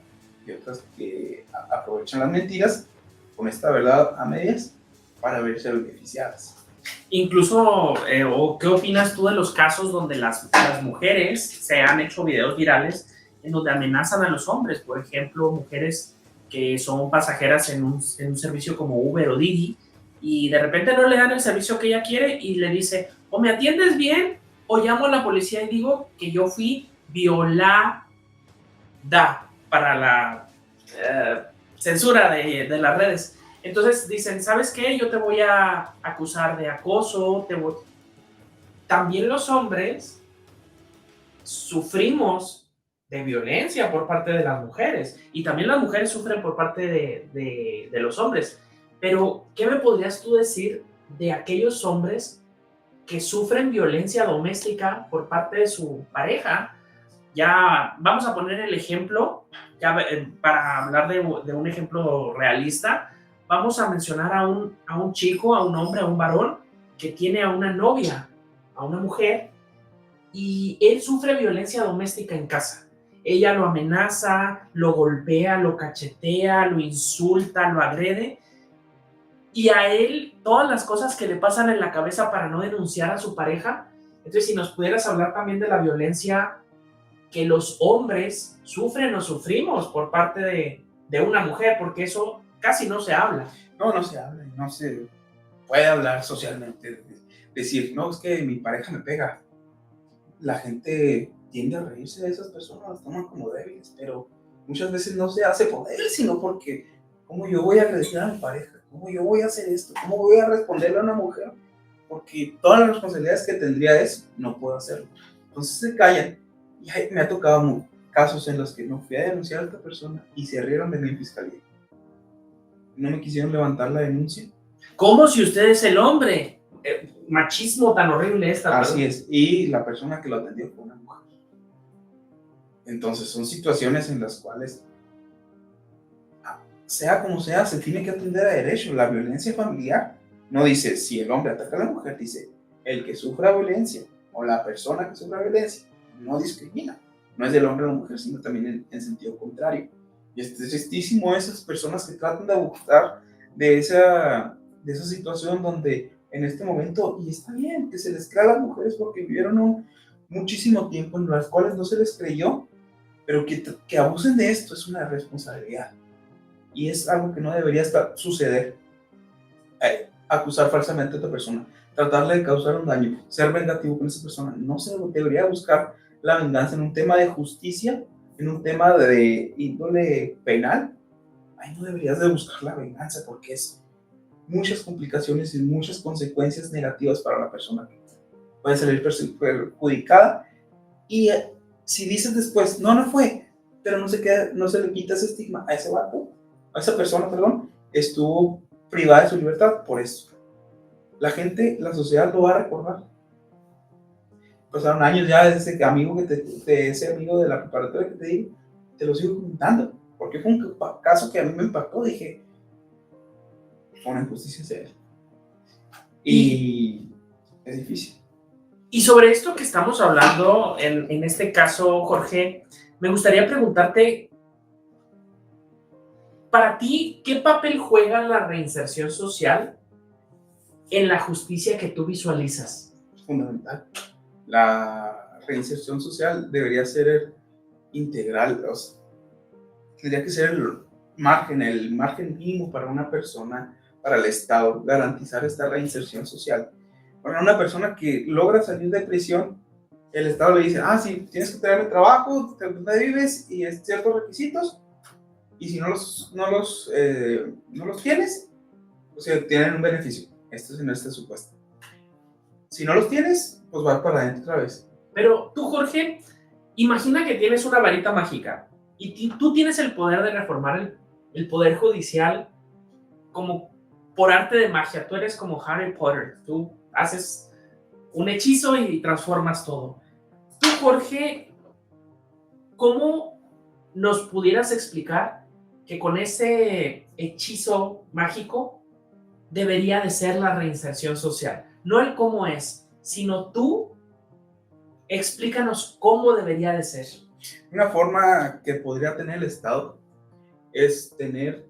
y otras que aprovechan las mentiras con esta verdad a medias para verse beneficiadas. Incluso, ¿o qué opinas tú de los casos donde las mujeres se han hecho videos virales en donde amenazan a los hombres? Por ejemplo, mujeres que son pasajeras en un servicio como Uber o Didi, y de repente no le dan el servicio que ella quiere y le dice, o me atiendes bien o llamo a la policía y digo que yo fui violada, para la censura de las redes. Entonces dicen, ¿sabes qué? Yo te voy a acusar de acoso. También los hombres sufrimos de violencia por parte de las mujeres, y también las mujeres sufren por parte de los hombres. Pero, ¿qué me podrías tú decir de aquellos hombres que sufren violencia doméstica por parte de su pareja? Ya vamos a poner el ejemplo, ya para hablar de un ejemplo realista, vamos a mencionar a un chico, a un hombre, a un varón que tiene a una novia, a una mujer, y él sufre violencia doméstica en casa. ella lo amenaza, lo golpea, lo cachetea, lo insulta, lo agrede, y a él todas las cosas que le pasan en la cabeza para no denunciar a su pareja. Entonces, si nos pudieras hablar también de la violencia que los hombres sufren o sufrimos por parte de una mujer, porque eso casi no se habla. No se habla, no se puede hablar socialmente. Decir, no, es que mi pareja me pega. La gente tiende a reírse de esas personas, las toman como débiles, pero muchas veces no se hace por él, sino porque, ¿cómo yo voy a agredir a mi pareja? ¿Cómo yo voy a hacer esto? ¿Cómo voy a responderle a una mujer? Porque todas las responsabilidades que tendría eso, no puedo hacerlo. Entonces se callan. Y me ha tocado casos en los que no fui a denunciar a esta persona y se rieron de mí en fiscalía. No me quisieron levantar la denuncia. ¿Cómo si usted es el hombre? Machismo tan horrible esta. Así es. Y la persona que lo atendió fue una mujer. Entonces son situaciones en las cuales, sea como sea, se tiene que atender a derecho. La violencia familiar no dice si el hombre ataca a la mujer, dice el que sufra violencia o la persona que sufra violencia. No discrimina. No es del hombre a la mujer, sino también en sentido contrario. Y es tristísimo esas personas que tratan de abusar de esa situación donde en este momento, y está bien que se les crea a las mujeres porque vivieron muchísimo tiempo en las cuales no se les creyó, pero que abusen de esto es una responsabilidad. Y es algo que no debería suceder. Acusar falsamente a otra persona, tratarle de causar un daño, ser vengativo con esa persona. No se debería buscar la venganza en un tema de justicia, en un tema de índole penal. Ahí no deberías de buscar la venganza porque es muchas complicaciones y muchas consecuencias negativas para la persona que puede salir perjudicada. Y si dices después, no fue, pero no se le quita ese estigma a esa persona, estuvo privada de su libertad por eso. La gente, la sociedad lo va a recordar. Pasaron años ya desde ese amigo ese amigo de la preparatoria que te digo, te lo sigo comentando, porque fue un caso que a mí me impactó. Dije, fue una injusticia hacia él. Y es difícil. Y sobre esto que estamos hablando, en este caso, Jorge, me gustaría preguntarte, para ti, ¿qué papel juega la reinserción social en la justicia que tú visualizas? Es fundamental. La reinserción social debería ser integral, o sea, tendría que ser el margen mínimo para una persona, para el Estado, garantizar esta reinserción social. Para una persona que logra salir de prisión, el Estado le dice, sí, tienes que tener el trabajo, donde vives y ciertos requisitos, y si no los tienes, o sea, tienen un beneficio. Esto es en este supuesto. Si no los tienes, pues vas para adentro otra vez. Pero tú, Jorge, imagina que tienes una varita mágica y tú tienes el poder de reformar el poder judicial como por arte de magia. Tú eres como Harry Potter. Tú haces un hechizo y transformas todo. Tú, Jorge, ¿cómo nos pudieras explicar que con ese hechizo mágico debería de ser la reinserción social? No el cómo es, sino tú explícanos cómo debería de ser. Una forma que podría tener el Estado es tener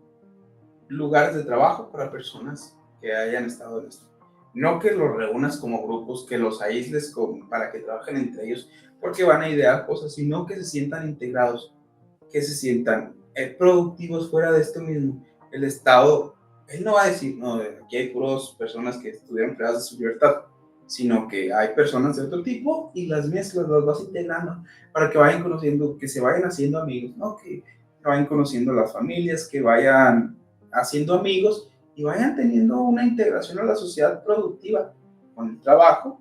lugares de trabajo para personas que hayan estado en esto. No que los reúnas como grupos, que los aísles para que trabajen entre ellos, porque van a idear cosas, sino que se sientan integrados, que se sientan productivos fuera de esto mismo. El Estado, él no va a decir, no, aquí hay puras personas que estuvieron privadas de su libertad, sino que hay personas de otro tipo y las mezclas, las vas integrando para que vayan conociendo, que se vayan haciendo amigos, ¿no? Que vayan conociendo las familias, que vayan haciendo amigos y vayan teniendo una integración a la sociedad productiva con el trabajo,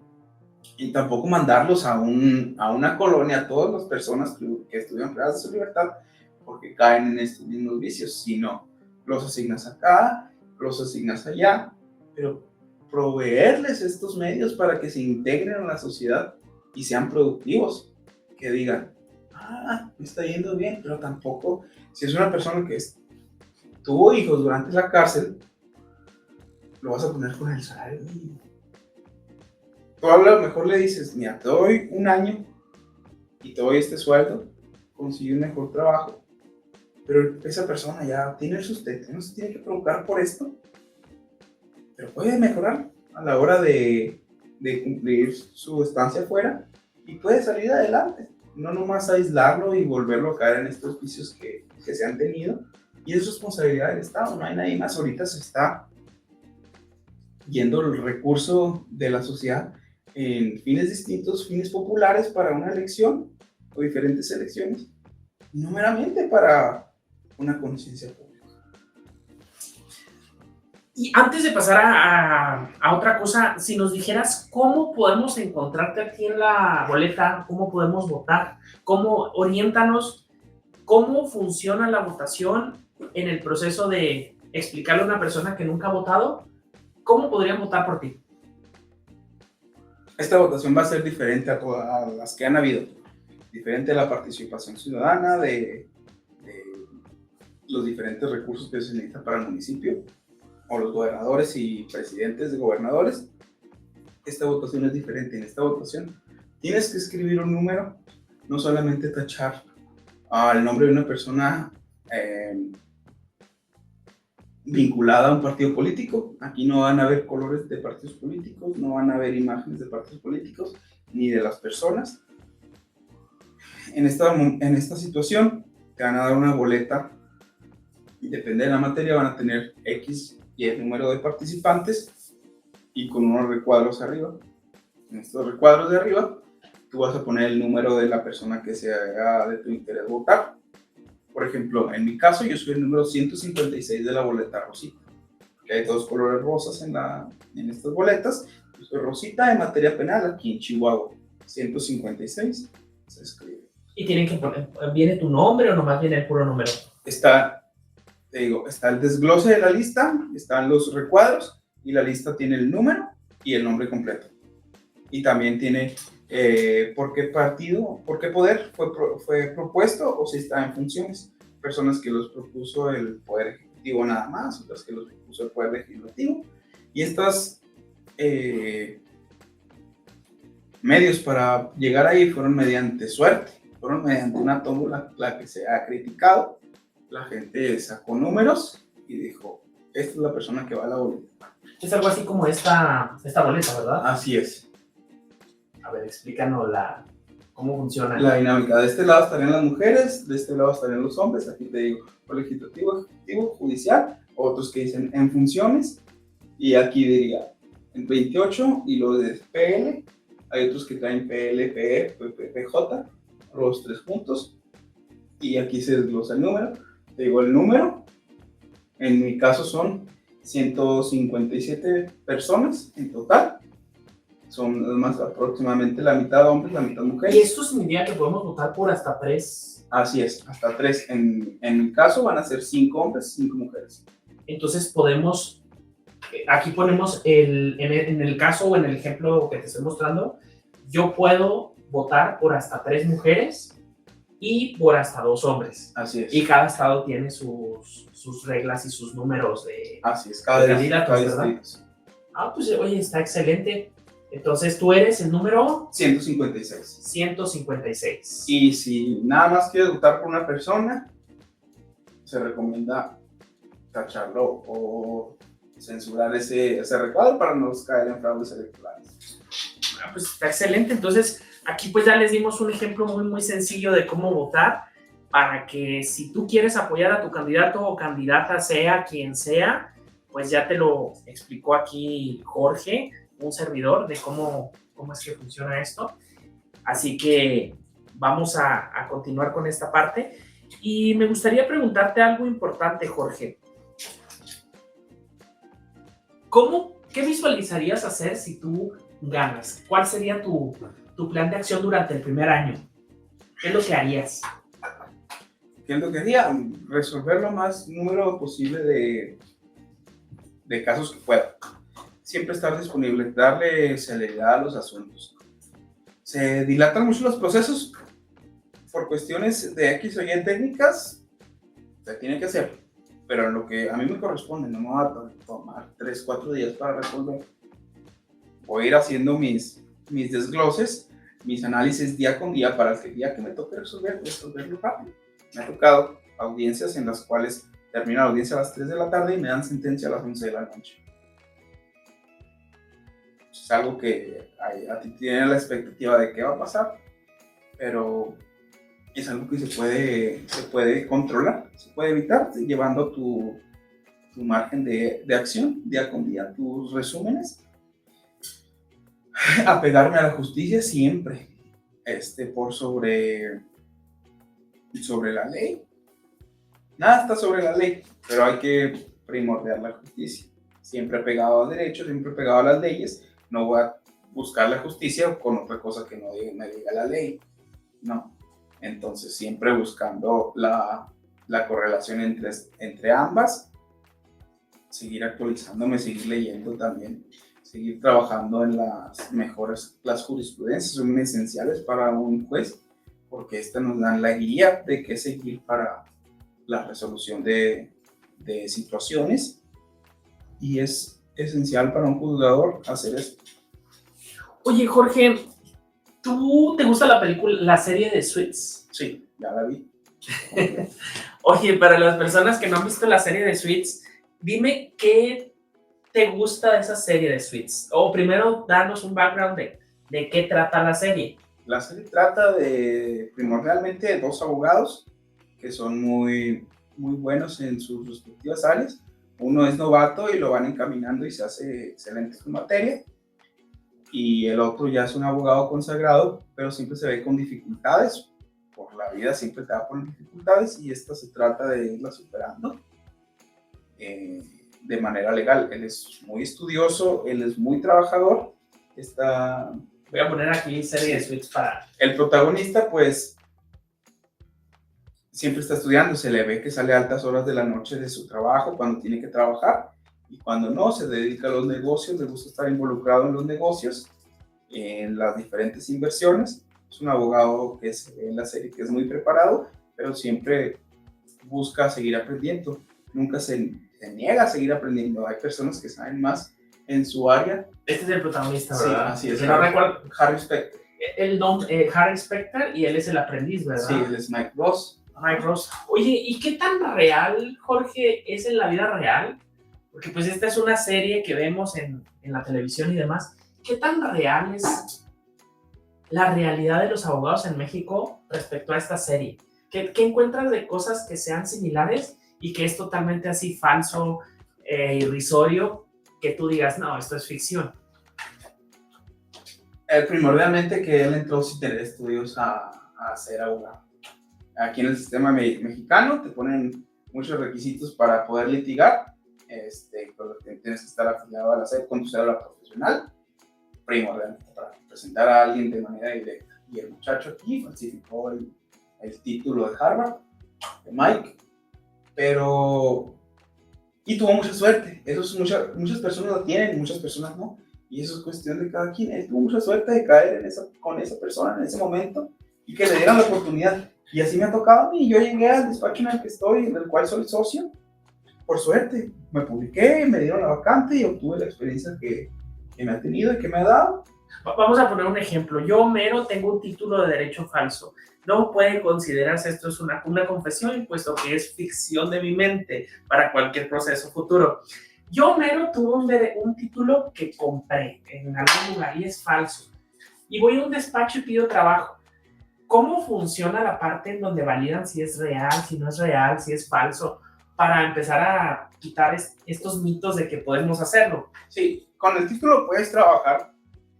y tampoco mandarlos a una colonia a todas las personas que estuvieron privadas de su libertad porque caen en estos mismos vicios, sino los asignas acá, los asignas allá, pero proveerles estos medios para que se integren a la sociedad y sean productivos, que digan, me está yendo bien, pero tampoco, si es una persona que tuvo hijos durante la cárcel, lo vas a poner con el salario mínimo. Tú a lo mejor le dices, mira, te doy un año y te doy este sueldo, conseguir un mejor trabajo, pero esa persona ya tiene el sustento, no se tiene que preocupar por esto, pero puede mejorar a la hora de cumplir su estancia afuera y puede salir adelante, no nomás aislarlo y volverlo a caer en estos vicios que se han tenido, y es responsabilidad del Estado, no hay nadie más. Ahorita se está yendo el recurso de la sociedad en fines distintos, fines populares para una elección o diferentes elecciones, y no meramente para una conciencia pública. Y antes de pasar a otra cosa, si nos dijeras cómo podemos encontrarte aquí en la boleta, cómo podemos votar, oriéntanos, cómo funciona la votación en el proceso de explicarle a una persona que nunca ha votado, cómo podrían votar por ti. Esta votación va a ser diferente a todas las que han habido, diferente a la participación ciudadana, de los diferentes recursos que se necesitan para el municipio, o los gobernadores y presidentes de gobernadores. Esta votación es diferente. En esta votación tienes que escribir un número, no solamente tachar el nombre de una persona vinculada a un partido político. Aquí no van a haber colores de partidos políticos, no van a haber imágenes de partidos políticos, ni de las personas. En esta situación te van a dar una boleta, y depende de la materia van a tener X y el número de participantes y con unos recuadros arriba. En estos recuadros de arriba tú vas a poner el número de la persona que sea de tu interés votar. Por ejemplo, en mi caso yo soy el número 156 de la boleta rosita, que hay dos colores rosas en estas boletas. Yo soy rosita de materia penal aquí en Chihuahua, 156 se escribe. ¿Y tienen que poner, viene tu nombre o nomás viene el puro número? Está el desglose de la lista, están los recuadros y la lista tiene el número y el nombre completo. Y también tiene por qué partido, por qué poder fue propuesto o si está en funciones. Personas que los propuso el Poder Ejecutivo nada más, otras que los propuso el Poder Legislativo. Y estos medios para llegar ahí fueron mediante suerte, fueron mediante una tómbola, la que se ha criticado. La gente sacó números y dijo, esta es la persona que va a la boleta. Es algo así como esta boleta, ¿verdad? Así es. A ver, explícanos cómo funciona. La dinámica. De este lado estarían las mujeres, de este lado estarían los hombres. Aquí te digo, legislativo, ejecutivo, judicial. Otros que dicen en funciones. Y aquí diría en 28 y lo de PL. Hay otros que traen PL, PE, PJ, los tres juntos. Y aquí se desglosa el número. Te digo el número, en mi caso son 157 personas en total, son más aproximadamente la mitad hombres, la mitad mujeres. ¿Y esto significa que podemos votar por hasta 3? Así es, hasta 3. En mi caso van a ser 5 hombres, 5 mujeres. Entonces podemos, aquí ponemos en el caso o en el ejemplo que te estoy mostrando, yo puedo votar por hasta 3 mujeres y por hasta 2 hombres. Así es. Y cada estado tiene sus reglas y sus números de Así es, cada candidatos, ¿verdad? Pues oye, está excelente. Entonces tú eres el número 156. 156. Y si nada más quieres votar por una persona, se recomienda tacharlo o censurar ese recuadro para no caer en fraudes electorales. Pues está excelente. Entonces aquí pues ya les dimos un ejemplo muy muy sencillo de cómo votar, para que si tú quieres apoyar a tu candidato o candidata, sea quien sea, pues ya te lo explicó aquí Jorge, un servidor, de cómo es que funciona esto. Así que vamos a continuar con esta parte. Y me gustaría preguntarte algo importante, Jorge. ¿Qué visualizarías hacer si tú ganas? ¿Cuál sería tu plan de acción durante el primer año? ¿Qué es lo que harías? ¿Qué es lo que haría? Resolver lo más número posible de casos que pueda. Siempre estar disponible, darle celeridad a los asuntos. Se dilatan mucho los procesos por cuestiones de X o Y técnicas, se tiene que hacer, pero en lo que a mí me corresponde, no me va a tomar 3-4 días para resolver. Voy a ir haciendo mis desgloses mis análisis día con día para que el día que me toque resolverlo rápido. Me ha tocado audiencias en las cuales termina la audiencia a las 3 de la tarde y me dan sentencia a las 11 de la noche. Es algo que a ti tiene la expectativa de qué va a pasar, pero es algo que se puede controlar, se puede evitar llevando tu margen de acción día con día, tus resúmenes. Apegarme a la justicia siempre, por sobre la ley. Nada está sobre la ley, pero hay que primordiar la justicia. Siempre pegado al derecho, siempre pegado a las leyes. No voy a buscar la justicia con otra cosa que no me diga la ley. No. Entonces, siempre buscando la correlación entre ambas. Seguir actualizándome, seguir leyendo también. Seguir trabajando en las jurisprudencias son esenciales para un juez, porque estas nos dan la guía de qué seguir para la resolución de situaciones, y es esencial para un juzgador hacer esto. Oye, Jorge, ¿tú te gusta la serie de Suits? Sí, ya la vi. Oye, para las personas que no han visto la serie de Suits, dime qué te gusta de esa serie de Suits. O primero, danos un background de qué trata la serie. La serie trata primordialmente de dos abogados que son muy, muy buenos en sus respectivas áreas. Uno es novato y lo van encaminando y se hace excelente en su materia. Y el otro ya es un abogado consagrado, pero siempre se ve con dificultades. Por la vida siempre te da por dificultades, y esta se trata de irla superando de manera legal. Él es muy estudioso, él es muy trabajador. Voy a poner aquí serie de Suits para... El protagonista, pues, siempre está estudiando. Se le ve que sale a altas horas de la noche de su trabajo cuando tiene que trabajar, y cuando no, se dedica a los negocios, le gusta estar involucrado en los negocios, en las diferentes inversiones. Es un abogado que se ve en la serie que es muy preparado, pero siempre busca seguir aprendiendo. Nunca se niega a seguir aprendiendo. Hay personas que saben más en su área. Este es el protagonista, Sí, ¿verdad? así es. No recuerdo. Harry Specter. El nombre, Harry Specter, y él es el aprendiz, ¿verdad? Sí, él es Mike Ross. Mike Ross. Oye, ¿y qué tan real, Jorge, es en la vida real? Porque pues esta es una serie que vemos en la televisión y demás. ¿Qué tan real es la realidad de los abogados en México respecto a esta serie? ¿Qué encuentras de cosas que sean similares y que es totalmente así falso, irrisorio, que tú digas, no, esto es ficción? Primordialmente que él entró sin tener estudios a ser abogado. Aquí en el sistema mexicano te ponen muchos requisitos para poder litigar. Tienes que estar afiliado a la SEP con tu cédula profesional, primordialmente para presentar a alguien de manera directa. Y el muchacho aquí falsificó el título de Harvard, de Mike, y tuvo mucha suerte. Muchas personas lo tienen, muchas personas no, y eso es cuestión de cada quien. Él tuvo mucha suerte de caer con esa persona en ese momento y que le dieran la oportunidad. Y así me ha tocado a mí. Yo llegué al despacho en el que estoy, del cual soy socio, por suerte. Me publiqué, me dieron la vacante y obtuve la experiencia que me ha tenido y que me ha dado. Vamos a poner un ejemplo. Yo, mero, tengo un título de derecho falso. No puede considerarse esto es una confesión, puesto que es ficción de mi mente para cualquier proceso futuro. Yo, mero, tuve un título que compré en algún lugar y es falso. Y voy a un despacho y pido trabajo. ¿Cómo funciona la parte en donde validan si es real, si no es real, si es falso, para empezar a quitar estos mitos de que podemos hacerlo? Sí, con el título puedes trabajar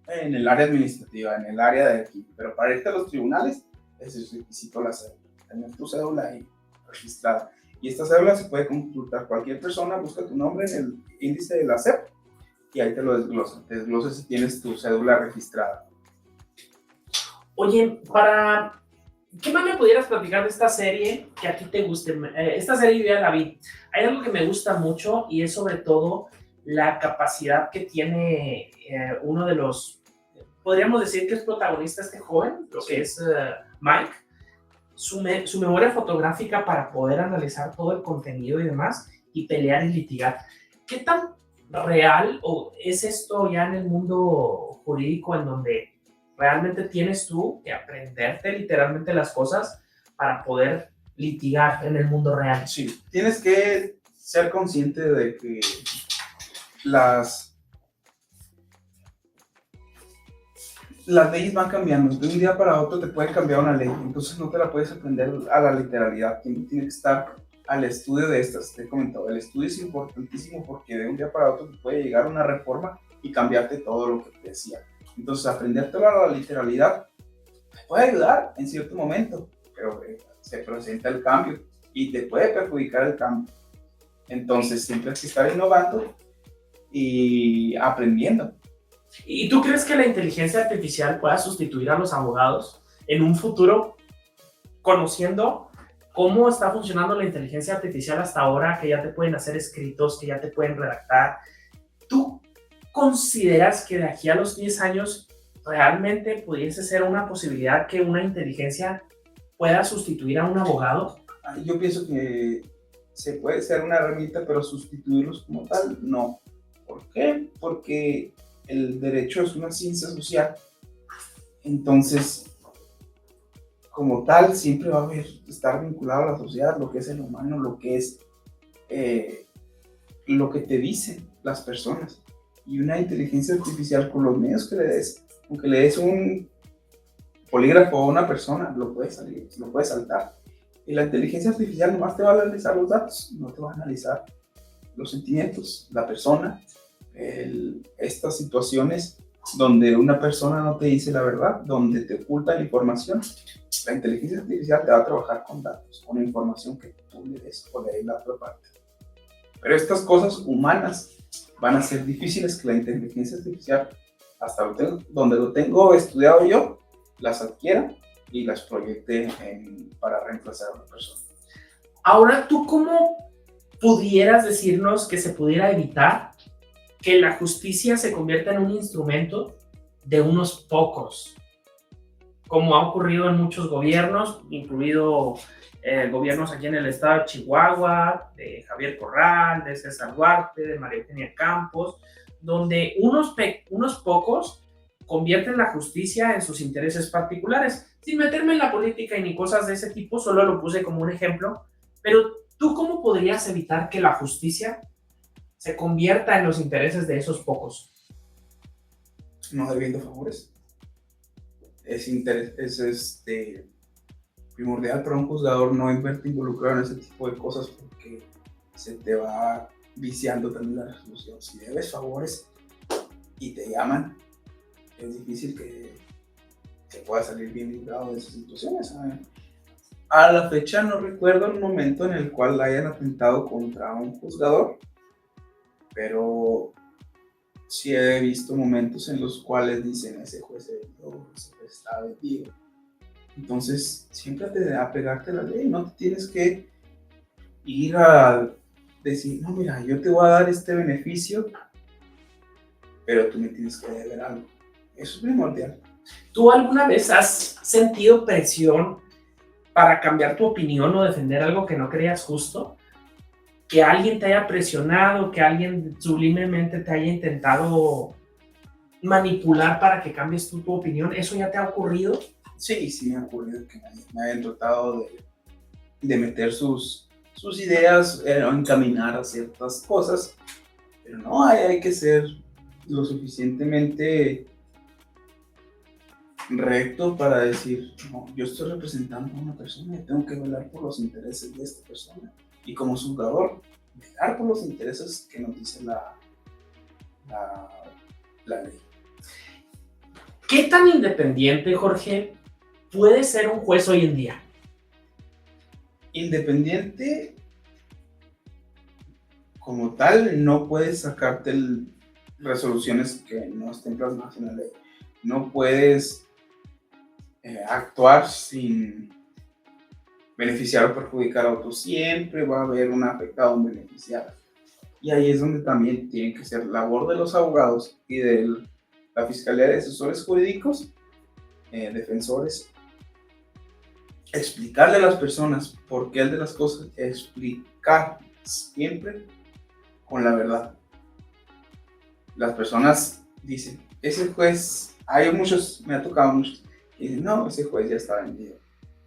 en el área administrativa, en el área de aquí, pero para irte a los tribunales es requisito la cédula, tener tu cédula ahí registrada. Y esta cédula se puede consultar cualquier persona, busca tu nombre en el índice de la SEP y ahí te lo desglosa. Te desglosa si tienes tu cédula registrada. Oye, ¿qué más me pudieras platicar de esta serie que a ti te guste? Esta serie yo ya la vi. Hay algo que me gusta mucho y es sobre todo la capacidad que tiene uno de los, podríamos decir que es protagonista este joven, lo que es Mike, su memoria fotográfica para poder analizar todo el contenido y demás y pelear y litigar. ¿Qué tan real es esto ya en el mundo jurídico en donde Realmente tienes tú que aprenderte literalmente las cosas para poder litigar en el mundo real. Sí, tienes que ser consciente de que las leyes van cambiando. De un día para otro te puede cambiar una ley, entonces no te la puedes aprender a la literalidad. Tiene que estar al estudio de estas. Te he comentado, el estudio es importantísimo porque de un día para otro te puede llegar una reforma y cambiarte todo lo que te decía. Entonces, aprendértelo a la literalidad te puede ayudar en cierto momento, pero se presenta el cambio y te puede perjudicar el cambio. Entonces, siempre hay que estar innovando y aprendiendo. ¿Y tú crees que la inteligencia artificial pueda sustituir a los abogados en un futuro, conociendo cómo está funcionando la inteligencia artificial hasta ahora, que ya te pueden hacer escritos, que ya te pueden redactar? ¿Tú consideras que de aquí a los 10 años realmente pudiese ser una posibilidad que una inteligencia pueda sustituir a un abogado? Yo pienso que se puede ser una herramienta, pero sustituirlos como tal, no. ¿Por qué? Porque el derecho es una ciencia social. Entonces, como tal, siempre va a estar vinculado a la sociedad, lo que es el humano, lo que es lo que te dicen las personas. Y una inteligencia artificial, con los medios que le des, aunque le des un polígrafo a una persona, lo puede saltar. Y la inteligencia artificial nomás te va a analizar los datos, no te va a analizar los sentimientos, la persona, estas situaciones donde una persona no te dice la verdad, donde te oculta la información. La inteligencia artificial te va a trabajar con datos, con información que tú le des o le des la otra parte. Pero estas cosas humanas van a ser difíciles que la inteligencia artificial, hasta donde lo tengo estudiado yo, las adquiera y las proyecte para reemplazar a una persona. Ahora, ¿tú cómo pudieras decirnos que se pudiera evitar que la justicia se convierta en un instrumento de unos pocos, como ha ocurrido en muchos gobiernos, incluido gobiernos aquí en el estado de Chihuahua, de Javier Corral, de César Duarte, de María Eugenia Campos, donde unos pocos convierten la justicia en sus intereses particulares? Sin meterme en la política y ni cosas de ese tipo, solo lo puse como un ejemplo, pero ¿tú cómo podrías evitar que la justicia se convierta en los intereses de esos pocos? No debiendo favores. Es primordial para un juzgador no verte involucrado en ese tipo de cosas, porque se te va viciando también la resolución. Si debes favores y te llaman, es difícil que pueda salir bien librado de esas situaciones. A la fecha no recuerdo un momento en el cual hayan atentado contra un juzgador, pero sí he visto momentos en los cuales dicen: ese juez se vendió, ese juez está vendido. Entonces, siempre te apegarte a la ley, no te tienes que ir a decir: no, mira, yo te voy a dar este beneficio, pero tú me tienes que deber algo. Eso es primordial. ¿Tú alguna vez has sentido presión para cambiar tu opinión o defender algo que no creías justo? ¿Que alguien te haya presionado, que alguien sublimemente te haya intentado manipular para que cambies tu opinión? ¿Eso ya te ha ocurrido? Sí, me ha ocurrido que me hayan tratado de meter sus ideas o encaminar a ciertas cosas, pero no, hay que ser lo suficientemente recto para decir: no, yo estoy representando a una persona y tengo que velar por los intereses de esta persona, y como juzgador, velar por los intereses que nos dice la ley. ¿Qué tan independiente, Jorge, puede ser un juez hoy en día? Independiente como tal, no puedes sacarte resoluciones que no estén plasmadas en la ley. No puedes actuar sin beneficiar o perjudicar a otros. Siempre va a haber un afectado, un beneficiado. Y ahí es donde también tiene que ser labor de los abogados y de la Fiscalía de Asesores Jurídicos, defensores, explicarle a las personas por qué es de las cosas, explicar siempre con la verdad. Las personas dicen: ese juez hay muchos, me ha tocado muchos, que dicen, no, ese juez ya está vendido.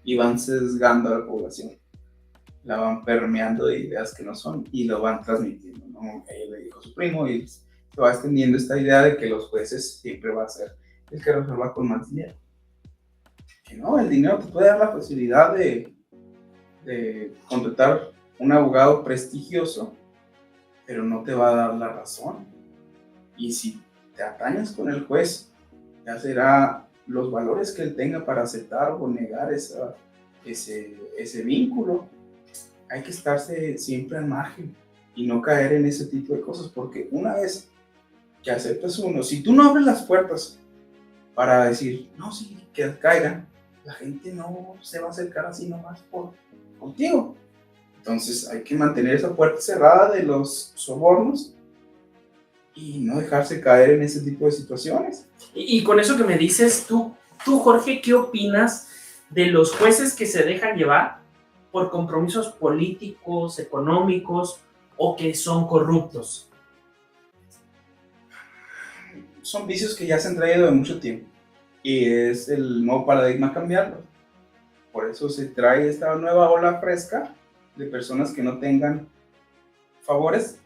Y van sesgando a la población, la van permeando de ideas que no son y lo van transmitiendo, ¿no? Ella le dijo a su primo y se va extendiendo esta idea de que los jueces siempre va a ser el que resuelva con más dinero. Que no, el dinero te puede dar la facilidad de contratar un abogado prestigioso, pero no te va a dar la razón. Y si te atañes con el juez, ya será los valores que él tenga para aceptar o negar ese vínculo. Hay que estarse siempre al margen y no caer en ese tipo de cosas, porque una vez que aceptas uno, si tú no abres las puertas para decir, no, sí, que caigan, la gente no se va a acercar así nomás contigo. Entonces hay que mantener esa puerta cerrada de los sobornos y no dejarse caer en ese tipo de situaciones. Y con eso que me dices, tú, Jorge, ¿qué opinas de los jueces que se dejan llevar por compromisos políticos, económicos o que son corruptos? Son vicios que ya se han traído de mucho tiempo y es el nuevo paradigma cambiarlo. Por eso se trae esta nueva ola fresca de personas que no tengan favores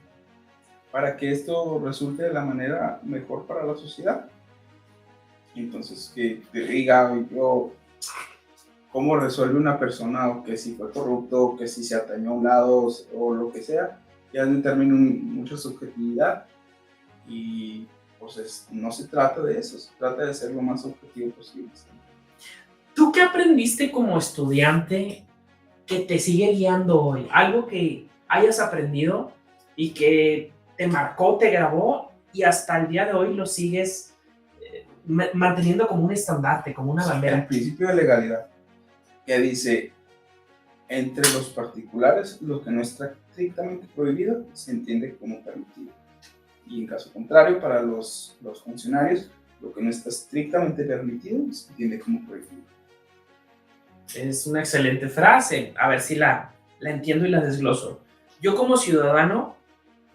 para que esto resulte de la manera mejor para la sociedad. Entonces, que te diga yo cómo resuelve una persona, o que si fue corrupto, o que si se atañó a un lado, o lo que sea, ya determina mucha subjetividad y pues no se trata de eso, se trata de ser lo más objetivo posible. ¿Tú qué aprendiste como estudiante que te sigue guiando hoy? Algo que hayas aprendido y que te marcó, te grabó y hasta el día de hoy lo sigues manteniendo como un estandarte, como una bandera. El principio de legalidad, que dice, entre los particulares, lo que no está estrictamente prohibido se entiende como permitido. Y en caso contrario, para los funcionarios, lo que no está estrictamente permitido se entiende como prohibido. Es una excelente frase. A ver si la entiendo y la desgloso. Yo como ciudadano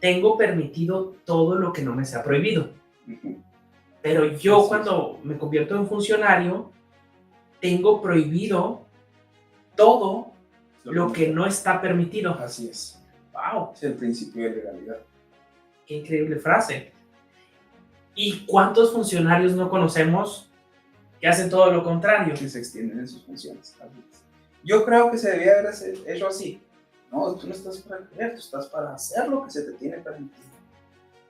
tengo permitido todo lo que no me sea prohibido. Uh-huh. Pero yo cuando me convierto en funcionario, tengo prohibido todo lo que no está permitido. Así es. ¡Wow! Es el principio de legalidad. ¡Qué increíble frase! ¿Y cuántos funcionarios no conocemos que hacen todo lo contrario? Que se extienden en sus funciones. Yo creo que se debía haber hecho así. No, tú no estás para creer, tú estás para hacer lo que se te tiene permitido.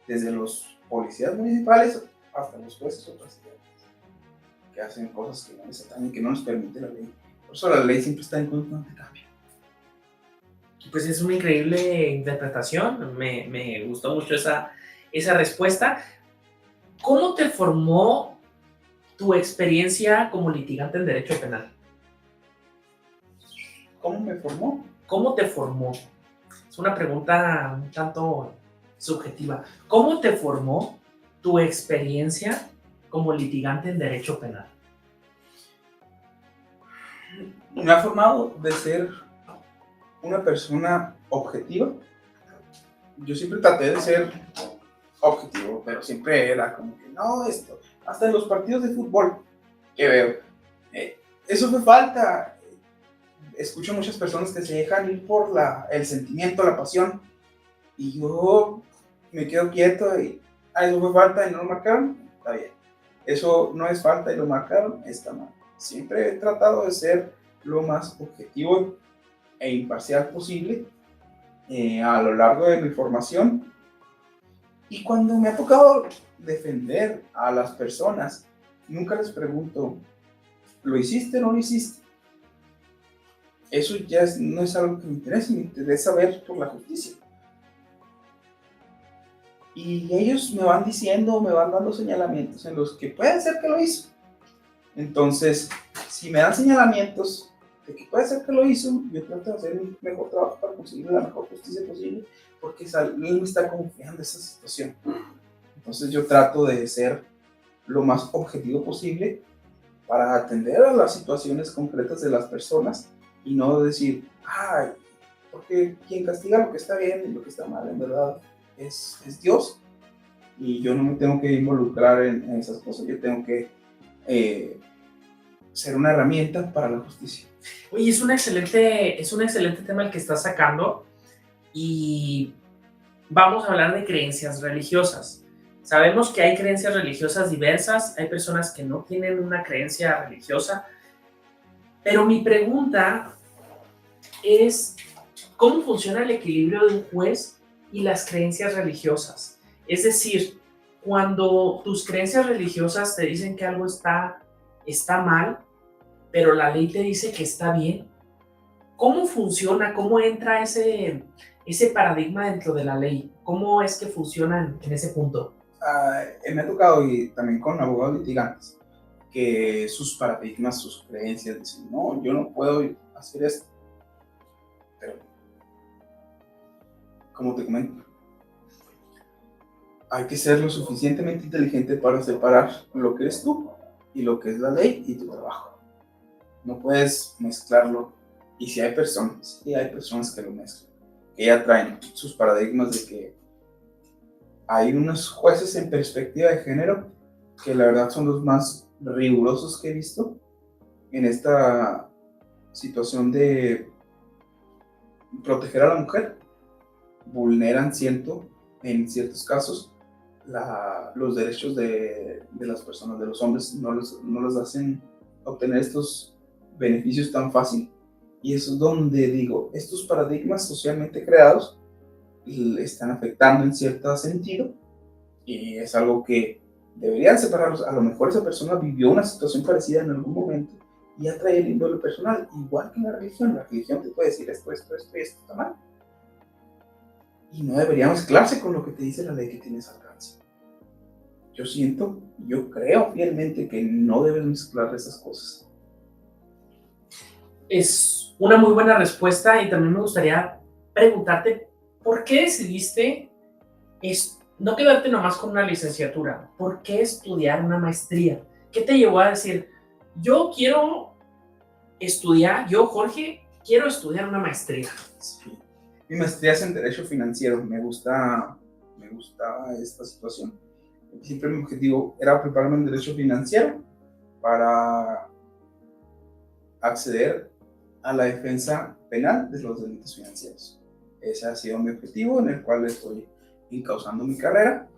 Desde los policías municipales hasta los jueces o presidentes, que hacen cosas que no les atañen, que no les permite la ley. Por eso la ley siempre está en constante cambio. Pues es una increíble interpretación, me gustó mucho esa respuesta. ¿Cómo te formó tu experiencia como litigante en derecho penal? ¿Cómo me formó? ¿Cómo te formó? Es una pregunta un tanto subjetiva. ¿Cómo te formó tu experiencia como litigante en derecho penal? Me ha formado de ser una persona objetiva. Yo siempre traté de ser objetivo, pero siempre era como que no, esto, hasta en los partidos de fútbol que veo, eso me falta. Escucho muchas personas que se dejan ir por el sentimiento, la pasión, y yo me quedo quieto y eso fue falta y no lo marcaron, está bien. Eso no es falta y lo marcaron, está mal. Siempre he tratado de ser lo más objetivo e imparcial posible a lo largo de mi formación. Y cuando me ha tocado defender a las personas, nunca les pregunto, ¿lo hiciste o no lo hiciste? Eso ya no es algo que me interesa ver por la justicia. Y ellos me van diciendo, me van dando señalamientos en los que puede ser que lo hizo. Entonces, si me dan señalamientos de que puede ser que lo hizo, yo trato de hacer el mejor trabajo para conseguir la mejor justicia posible, porque él me está confiando en esa situación. Entonces yo trato de ser lo más objetivo posible para atender a las situaciones concretas de las personas y no decir, ay, porque quien castiga lo que está bien y lo que está mal, en verdad, es Dios. Y yo no me tengo que involucrar en esas cosas, yo tengo que ser una herramienta para la justicia. Oye, es un excelente tema el que estás sacando y vamos a hablar de creencias religiosas. Sabemos que hay creencias religiosas diversas, hay personas que no tienen una creencia religiosa, pero mi pregunta es, ¿cómo funciona el equilibrio de un juez y las creencias religiosas? Es decir, cuando tus creencias religiosas te dicen que algo está mal, pero la ley te dice que está bien, ¿cómo funciona? ¿Cómo entra ese paradigma dentro de la ley? ¿Cómo es que funciona en ese punto? Me ha tocado, y también con abogados litigantes, que sus paradigmas, sus creencias dicen, no, yo no puedo hacer esto. Pero, como te comento, hay que ser lo suficientemente inteligente para separar lo que eres tú y lo que es la ley y tu trabajo. No puedes mezclarlo. Y si hay personas que lo mezclan, que ya traen sus paradigmas de que hay unos jueces en perspectiva de género que la verdad son los más rigurosos que he visto en esta situación de proteger a la mujer. Vulneran, en ciertos casos, los derechos de las personas, de los hombres, no les hacen obtener estos beneficios tan fácil. Y eso es donde digo, estos paradigmas socialmente creados le están afectando en cierto sentido, y es algo que deberían separarlos. A lo mejor esa persona vivió una situación parecida en algún momento y ya trae el índole personal, igual que en la religión te puede decir esto y esto está mal. Y no debería mezclarse con lo que te dice la ley que tienes alcance. Yo creo fielmente que no debes mezclar esas cosas. Es una muy buena respuesta y también me gustaría preguntarte, ¿por qué decidiste no quedarte nomás con una licenciatura? ¿Por qué estudiar una maestría? ¿Qué te llevó a decir, Jorge, quiero estudiar una maestría? Sí. Mi maestría es en Derecho Financiero. Me gustaba esta situación. Siempre mi objetivo era prepararme en Derecho Financiero para acceder a la defensa penal de los delitos financieros. Ese ha sido mi objetivo, en el cual estoy encauzando mi carrera.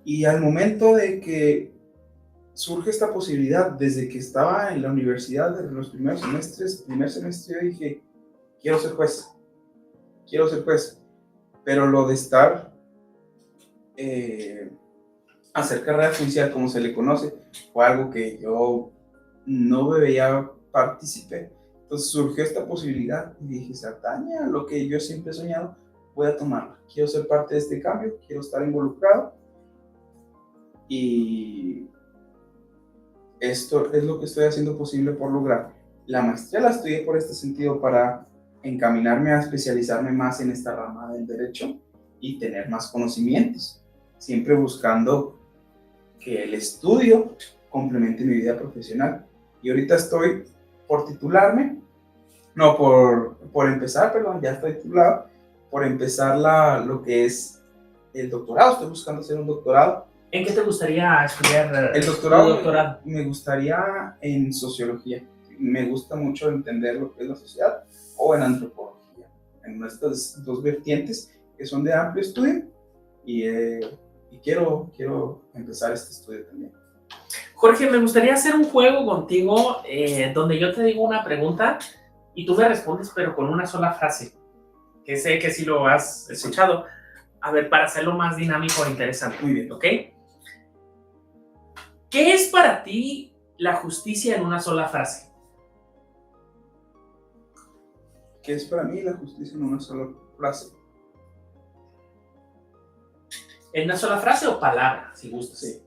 Y al momento de que surge esta posibilidad, desde que estaba en la universidad, desde los primer semestre, yo dije, quiero ser juez. Pero lo de hacer carrera judicial, como se le conoce, fue algo que yo no me veía partícipe. Entonces surgió esta posibilidad y dije, se atañe a lo que yo siempre he soñado, voy a tomarla. Quiero ser parte de este cambio, quiero estar involucrado, y esto es lo que estoy haciendo posible por lograr. La maestría la estudié por este sentido, para encaminarme a especializarme más en esta rama del derecho y tener más conocimientos, siempre buscando que el estudio complemente mi vida profesional. Y ahorita estoy por titularme, no, por empezar, perdón, ya estoy titulado, por empezar lo que es el doctorado. Estoy buscando hacer un doctorado. ¿En qué te gustaría estudiar El doctorado? doctorado? Me gustaría en sociología. Me gusta mucho entender lo que es la sociedad, o en antropología, en estas dos vertientes que son de amplio estudio, y quiero empezar este estudio también. Jorge, me gustaría hacer un juego contigo donde yo te digo una pregunta y tú me respondes, pero con una sola frase, que sé que sí lo has escuchado. A ver, para hacerlo más dinámico e interesante. Muy bien. ¿Ok? ¿Qué es para ti la justicia en una sola frase? ¿Qué es para mí la justicia en una sola frase? ¿En una sola frase o palabra, si gustas? Sí.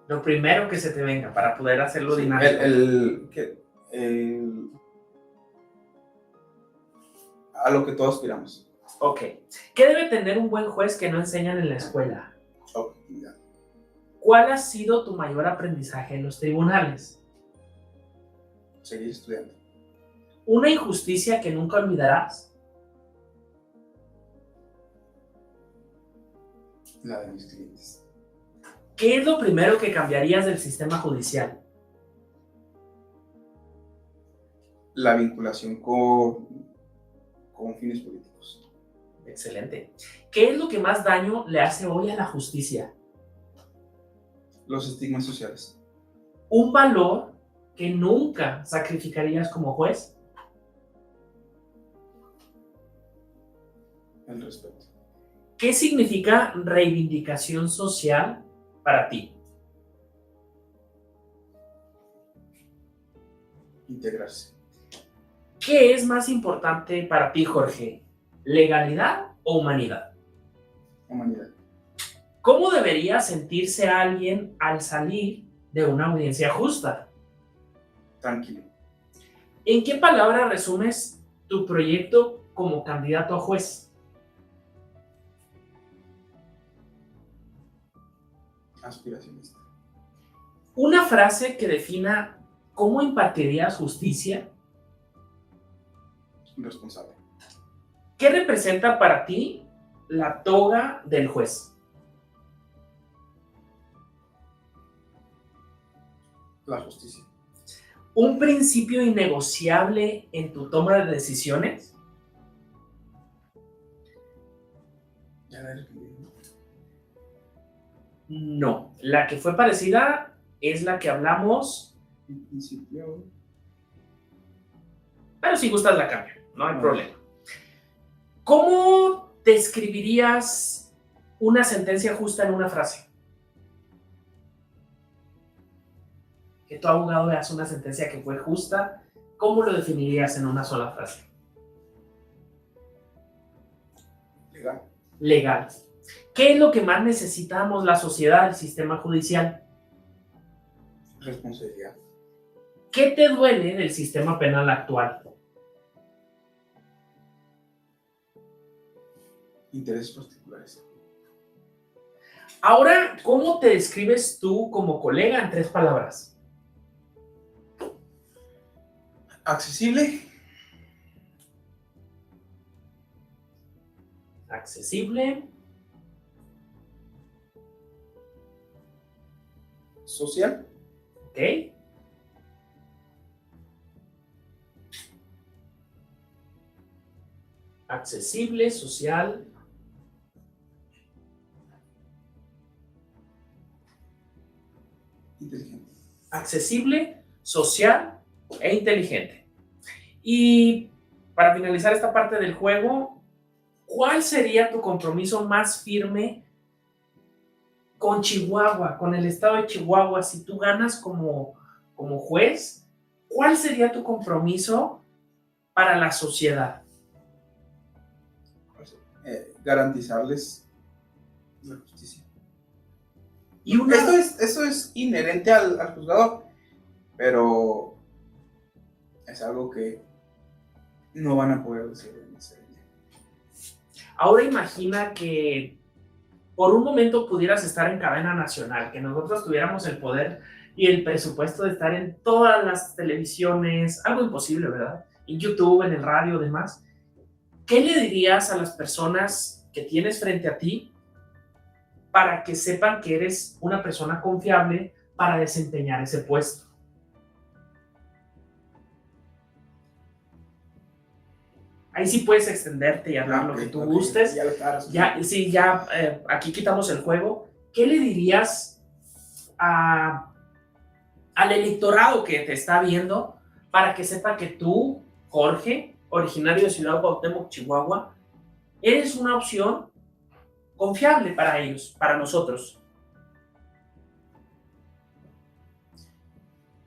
Lo primero que se te venga para poder hacerlo dinámico. A lo que todos aspiramos. Ok. ¿Qué debe tener un buen juez que no enseñan en la escuela? Objetividad. ¿Cuál ha sido tu mayor aprendizaje en los tribunales? Seguir estudiando. ¿Una injusticia que nunca olvidarás? La de mis clientes. ¿Qué es lo primero que cambiarías del sistema judicial? La vinculación con fines políticos. Excelente. ¿Qué es lo que más daño le hace hoy a la justicia? Los estigmas sociales. Un valor que nunca sacrificarías como juez. El respeto. ¿Qué significa reivindicación social para ti? Integrarse. ¿Qué es más importante para ti, Jorge? ¿Legalidad o humanidad? Humanidad. ¿Cómo debería sentirse alguien al salir de una audiencia justa? Tranquilo. ¿En qué palabra resumes tu proyecto como candidato a juez? Aspiracionista. Una frase que defina cómo impartirías justicia. Responsable. ¿Qué representa para ti la toga del juez? La justicia. ¿Un principio innegociable en tu toma de decisiones? Ya la respondí. No. La que fue parecida es la que hablamos, En principio. pero si gustas la cambio, no hay problema. ¿Cómo describirías una sentencia justa en una frase? Que tu abogado le hace una sentencia que fue justa, ¿cómo lo definirías en una sola frase? Legal. Legal. ¿Qué es lo que más necesitamos la sociedad, el sistema judicial? Responsabilidad. ¿Qué te duele del sistema penal actual? Intereses particulares. Ahora, ¿cómo te describes tú como colega en 3 palabras? Accesible. Accesible. Social. ¿Ok? Accesible, social. Inteligente. Accesible, social e inteligente. Y para finalizar esta parte del juego, ¿cuál sería tu compromiso más firme con Chihuahua, con el estado de Chihuahua? Si tú ganas como juez, ¿cuál sería tu compromiso para la sociedad? Garantizarles la justicia. Y Eso es inherente al juzgador, pero es algo que no van a poder decir en ese día. Ahora imagina que por un momento pudieras estar en cadena nacional, que nosotros tuviéramos el poder y el presupuesto de estar en todas las televisiones, algo imposible, ¿verdad? En YouTube, en el radio, demás. ¿Qué le dirías a las personas que tienes frente a ti para que sepan que eres una persona confiable para desempeñar ese puesto? Ahí sí puedes extenderte y hablar lo que tú gustes. Aquí quitamos el juego. ¿Qué le dirías al electorado que te está viendo para que sepa que tú, Jorge, originario de Ciudad Cuauhtémoc, Chihuahua, eres una opción confiable para ellos, para nosotros?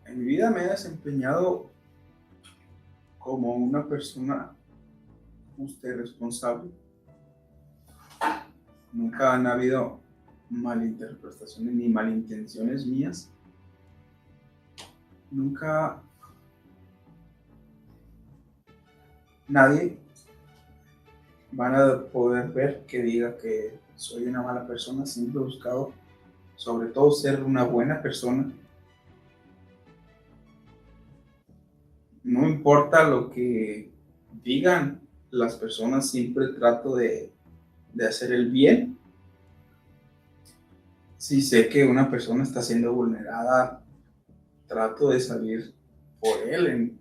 En mi vida me he desempeñado como una persona justa y responsable. Nunca han habido malinterpretaciones ni malintenciones mías. Nunca nadie van a poder ver que diga que soy una mala persona. Siempre he buscado, sobre todo, ser una buena persona. No importa lo que digan las personas, siempre trato de hacer el bien. Si sé que una persona está siendo vulnerada, trato de salir por él,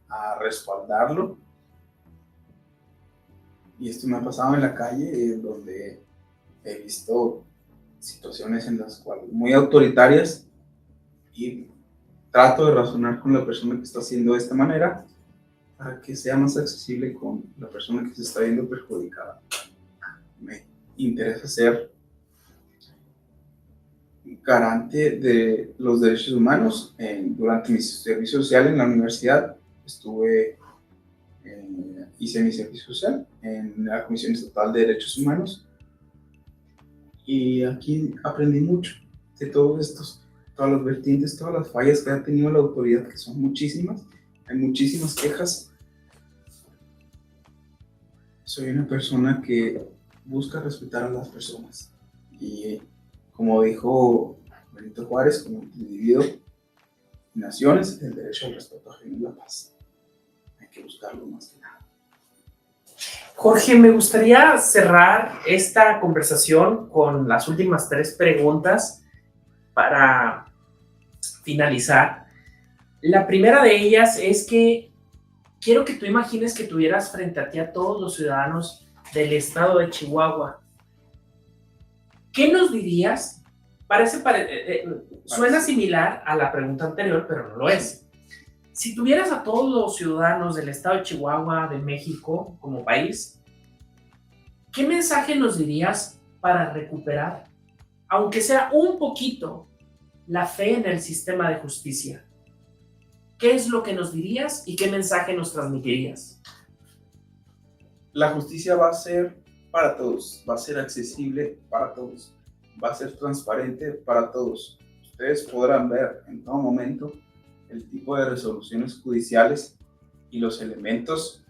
a respaldarlo. Y esto me ha pasado en la calle, donde he visto situaciones en las cuales muy autoritarias, y trato de razonar con la persona que está haciendo de esta manera para que sea más accesible con la persona que se está viendo perjudicada. Me interesa ser garante de los derechos humanos. Durante mi servicio social en la universidad hice mi servicio social en la Comisión Estatal de Derechos Humanos, y aquí aprendí mucho de todos estos, todas las vertientes, todas las fallas que ha tenido la autoridad, que son muchísimas. Hay muchísimas quejas. Soy una persona que busca respetar a las personas, y como dijo Benito Juárez, como individuo y naciones, el derecho al respeto ajeno y la paz. Hay que buscarlo más que nada. Jorge, me gustaría cerrar esta conversación con las últimas 3 preguntas para finalizar. La primera de ellas es que quiero que tú imagines que tuvieras frente a ti a todos los ciudadanos del estado de Chihuahua. ¿Qué nos dirías? Suena similar a la pregunta anterior, pero no lo es. Si tuvieras a todos los ciudadanos del estado de Chihuahua, de México, como país, ¿qué mensaje nos dirías para recuperar, aunque sea un poquito, la fe en el sistema de justicia? ¿Qué es lo que nos dirías y qué mensaje nos transmitirías? La justicia va a ser para todos, va a ser accesible para todos, va a ser transparente para todos. Ustedes podrán ver en todo momento el tipo de resoluciones judiciales y los elementos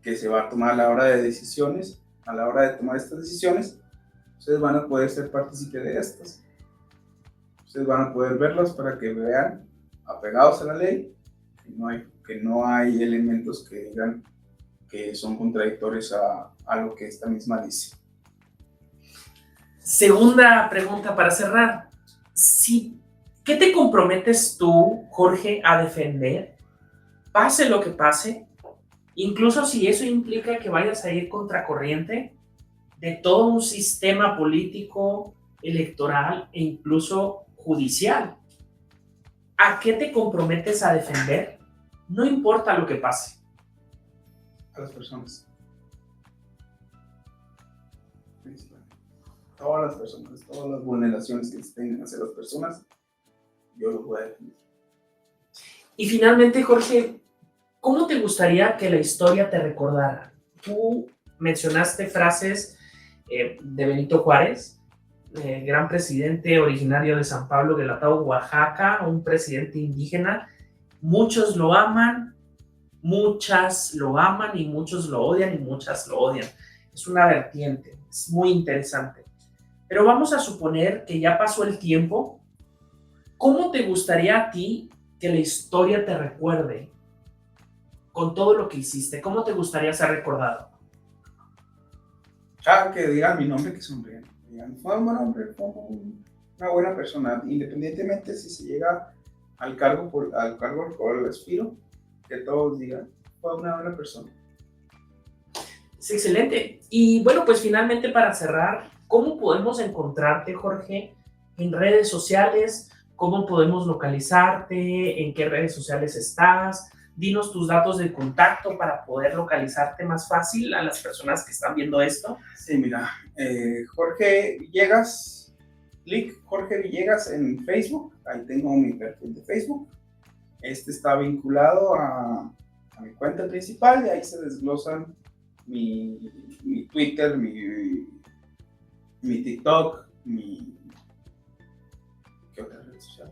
que se va a tomar a la hora de decisiones. A la hora de tomar estas decisiones, ustedes van a poder ser partícipes de estas. Ustedes van a poder verlas para que vean, apegados a la ley, que no hay elementos que digan que son contradictorios a lo que esta misma dice. Segunda pregunta para cerrar. ¿Qué te comprometes tú, Jorge, a defender, pase lo que pase, incluso si eso implica que vayas a ir contracorriente de todo un sistema político, electoral e incluso judicial? ¿A qué te comprometes a defender? No importa lo que pase. A las personas. Todas las personas, todas las vulneraciones que se tengan hacia las personas, yo los voy a defender. Y finalmente, Jorge, ¿cómo te gustaría que la historia te recordara? Tú mencionaste frases de Benito Juárez, gran presidente originario de San Pablo de Latao, Oaxaca, un presidente indígena. Muchos lo aman, muchas lo aman y muchos lo odian y muchas lo odian. Es una vertiente, es muy interesante. Pero vamos a suponer que ya pasó el tiempo. ¿Cómo te gustaría a ti que la historia te recuerde con todo lo que hiciste? ¿Cómo te gustaría ser recordado? Que digan mi nombre, que sonrían. Digan, fue un buen hombre, fue una buena persona. Independientemente si se llega al cargo por el aspiro, que todos digan, fue una buena persona. Es excelente. Y bueno, pues finalmente para cerrar, ¿cómo podemos encontrarte, Jorge, en redes sociales? ¿Cómo podemos localizarte? ¿En qué redes sociales estás? Dinos tus datos de contacto para poder localizarte más fácil a las personas que están viendo esto. Sí, mira, Jorge Villegas, clic Jorge Villegas en Facebook. Ahí tengo mi perfil de Facebook. Este está vinculado a mi cuenta principal, y ahí se desglosan mi Twitter, mi TikTok, ¿qué otra red social?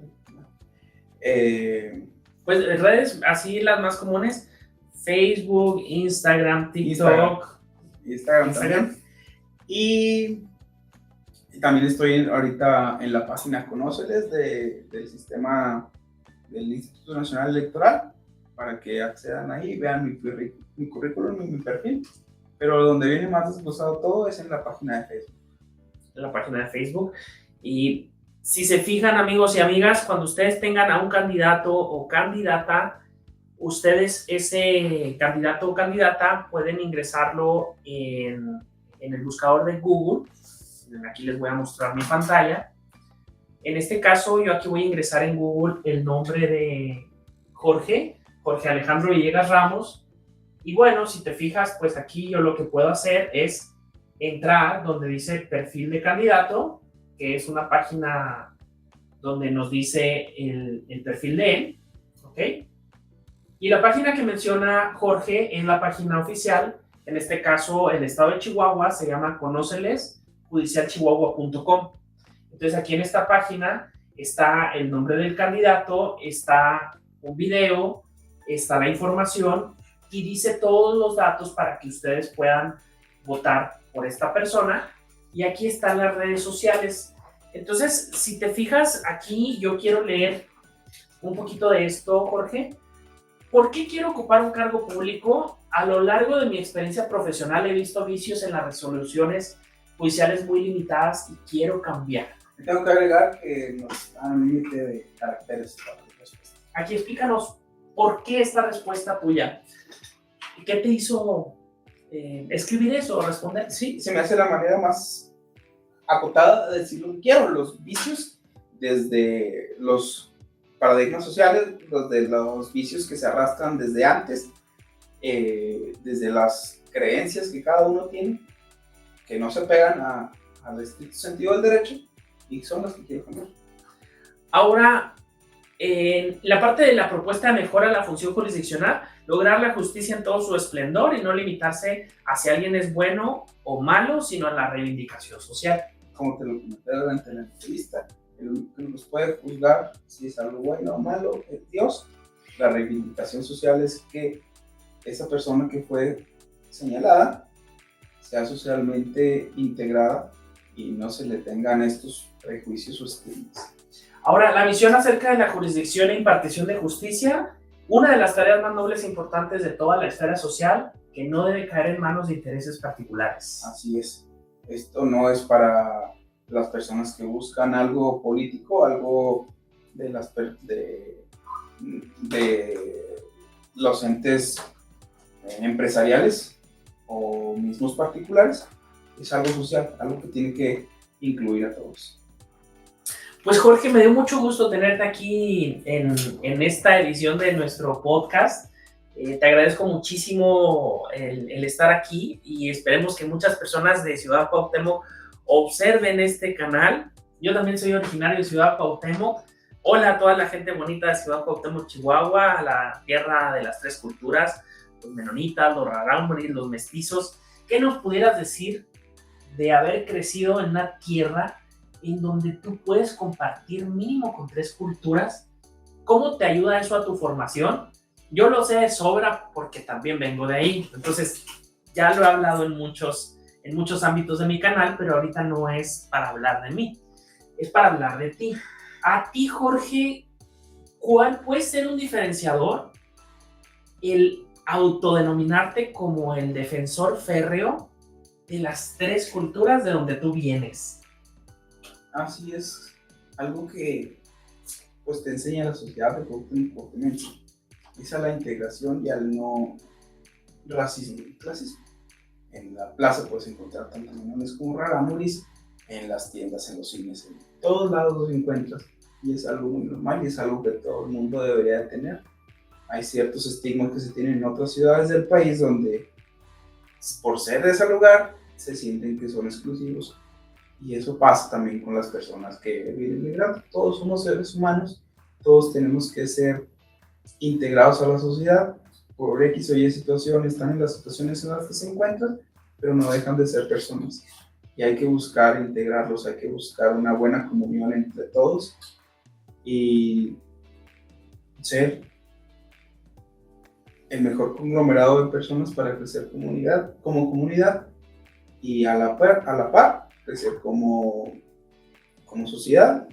Pues redes así las más comunes: Facebook, Instagram, TikTok. Instagram también. Y también estoy ahorita en la página Conóceles del sistema del Instituto Nacional Electoral, para que accedan ahí, vean mi currículum y mi perfil. Pero donde viene más desglosado todo es en la página de Facebook. la página de Facebook. Y si se fijan, amigos y amigas, cuando ustedes tengan a un candidato o candidata, ustedes ese candidato o candidata pueden ingresarlo en el buscador de Google. Aquí les voy a mostrar mi pantalla. En este caso, yo aquí voy a ingresar en Google el nombre de Jorge Alejandro Villegas Ramos. Y bueno, si te fijas, pues aquí yo lo que puedo hacer es entrar donde dice perfil de candidato, que es una página donde nos dice el perfil de él, ¿ok? Y la página que menciona Jorge es la página oficial. En este caso, el estado de Chihuahua se llama conocelesjudicialchihuahua.com. Entonces, aquí en esta página está el nombre del candidato, está un video, está la información y dice todos los datos para que ustedes puedan votar por esta persona. Y aquí están las redes sociales. Entonces, si te fijas, aquí yo quiero leer un poquito de esto, Jorge. ¿Por qué quiero ocupar un cargo público? A lo largo de mi experiencia profesional he visto vicios en las resoluciones judiciales muy limitadas y quiero cambiar. Tengo que agregar que nos dan un límite de caracteres para la respuesta. Aquí explícanos por qué esta respuesta tuya. ¿Qué te hizo escribir eso o responder? Sí, se me hace la manera más acotada de decir lo que quiero. Los vicios, desde los paradigmas sociales, desde los vicios que se arrastran desde antes, desde las creencias que cada uno tiene, que no se pegan al estricto sentido del derecho, y son las que quiero cambiar. Ahora, en la parte de la propuesta de mejora de la función jurisdiccional, lograr la justicia en todo su esplendor y no limitarse a si alguien es bueno o malo, sino a la reivindicación social. Como te lo comenté durante la entrevista, el que nos puede juzgar si es algo bueno o malo es Dios. La reivindicación social es que esa persona que fue señalada sea socialmente integrada y no se le tengan estos prejuicios o estigmas. Ahora, la visión acerca de la jurisdicción e impartición de justicia, una de las tareas más nobles e importantes de toda la esfera social, que no debe caer en manos de intereses particulares. Así es. Esto no es para las personas que buscan algo político, algo de los entes empresariales o mismos particulares. Es algo social, algo que tiene que incluir a todos. Pues Jorge, me dio mucho gusto tenerte aquí en esta edición de nuestro podcast. Te agradezco muchísimo el estar aquí y esperemos que muchas personas de Ciudad Cuauhtémoc observen este canal. Yo también soy originario de Ciudad Cuauhtémoc. Hola a toda la gente bonita de Ciudad Cuauhtémoc, Chihuahua, a la tierra de las tres culturas, los menonitas, los rarámuris, los mestizos. ¿Qué nos pudieras decir de haber crecido en una tierra en donde tú puedes compartir mínimo con tres culturas? ¿Cómo te ayuda eso a tu formación? Yo lo sé de sobra porque también vengo de ahí. Entonces, ya lo he hablado en muchos ámbitos de mi canal, pero ahorita no es para hablar de mí, es para hablar de ti. A ti, Jorge, ¿cuál puede ser un diferenciador? El autodenominarte como el defensor férreo de las tres culturas de donde tú vienes. Así es, algo que pues te enseña la sociedad de Cuauhtémoc, es a la integración y al no racismo y clasismo. En la plaza puedes encontrar tanto menores como rarámuris, en las tiendas, en los cines, en todos lados los encuentras, y es algo muy normal y es algo que todo el mundo debería de tener. Hay ciertos estigmas que se tienen en otras ciudades del país donde por ser de ese lugar se sienten que son exclusivos. Y eso pasa también con las personas que vienen migrando. Todos somos seres humanos, todos tenemos que ser integrados a la sociedad. Por X o Y situación, están en las situaciones en las que se encuentran, pero no dejan de ser personas. Y hay que buscar integrarlos, hay que buscar una buena comunión entre todos y ser el mejor conglomerado de personas para crecer como comunidad y a la par crecer como sociedad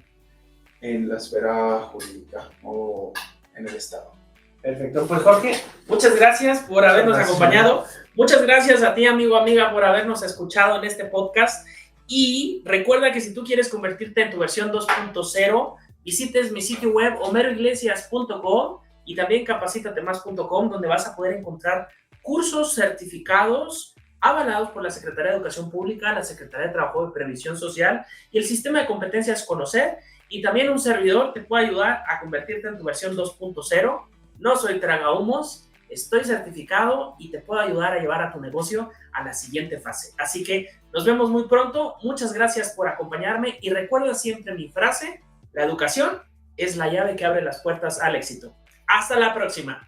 en la esfera jurídica o en el Estado. Perfecto, pues Jorge, muchas gracias por habernos acompañado. Muchas gracias a ti, amigo, amiga, por habernos escuchado en este podcast. Y recuerda que si tú quieres convertirte en tu versión 2.0, visites mi sitio web homeroiglesias.com y también capacitatemás.com, donde vas a poder encontrar cursos certificados avalados por la Secretaría de Educación Pública, la Secretaría de Trabajo y Previsión Social y el sistema de competencias Conocer, y también un servidor te puede ayudar a convertirte en tu versión 2.0. No soy tragahumos, estoy certificado y te puedo ayudar a llevar a tu negocio a la siguiente fase. Así que nos vemos muy pronto. Muchas gracias por acompañarme y recuerda siempre mi frase: la educación es la llave que abre las puertas al éxito. Hasta la próxima.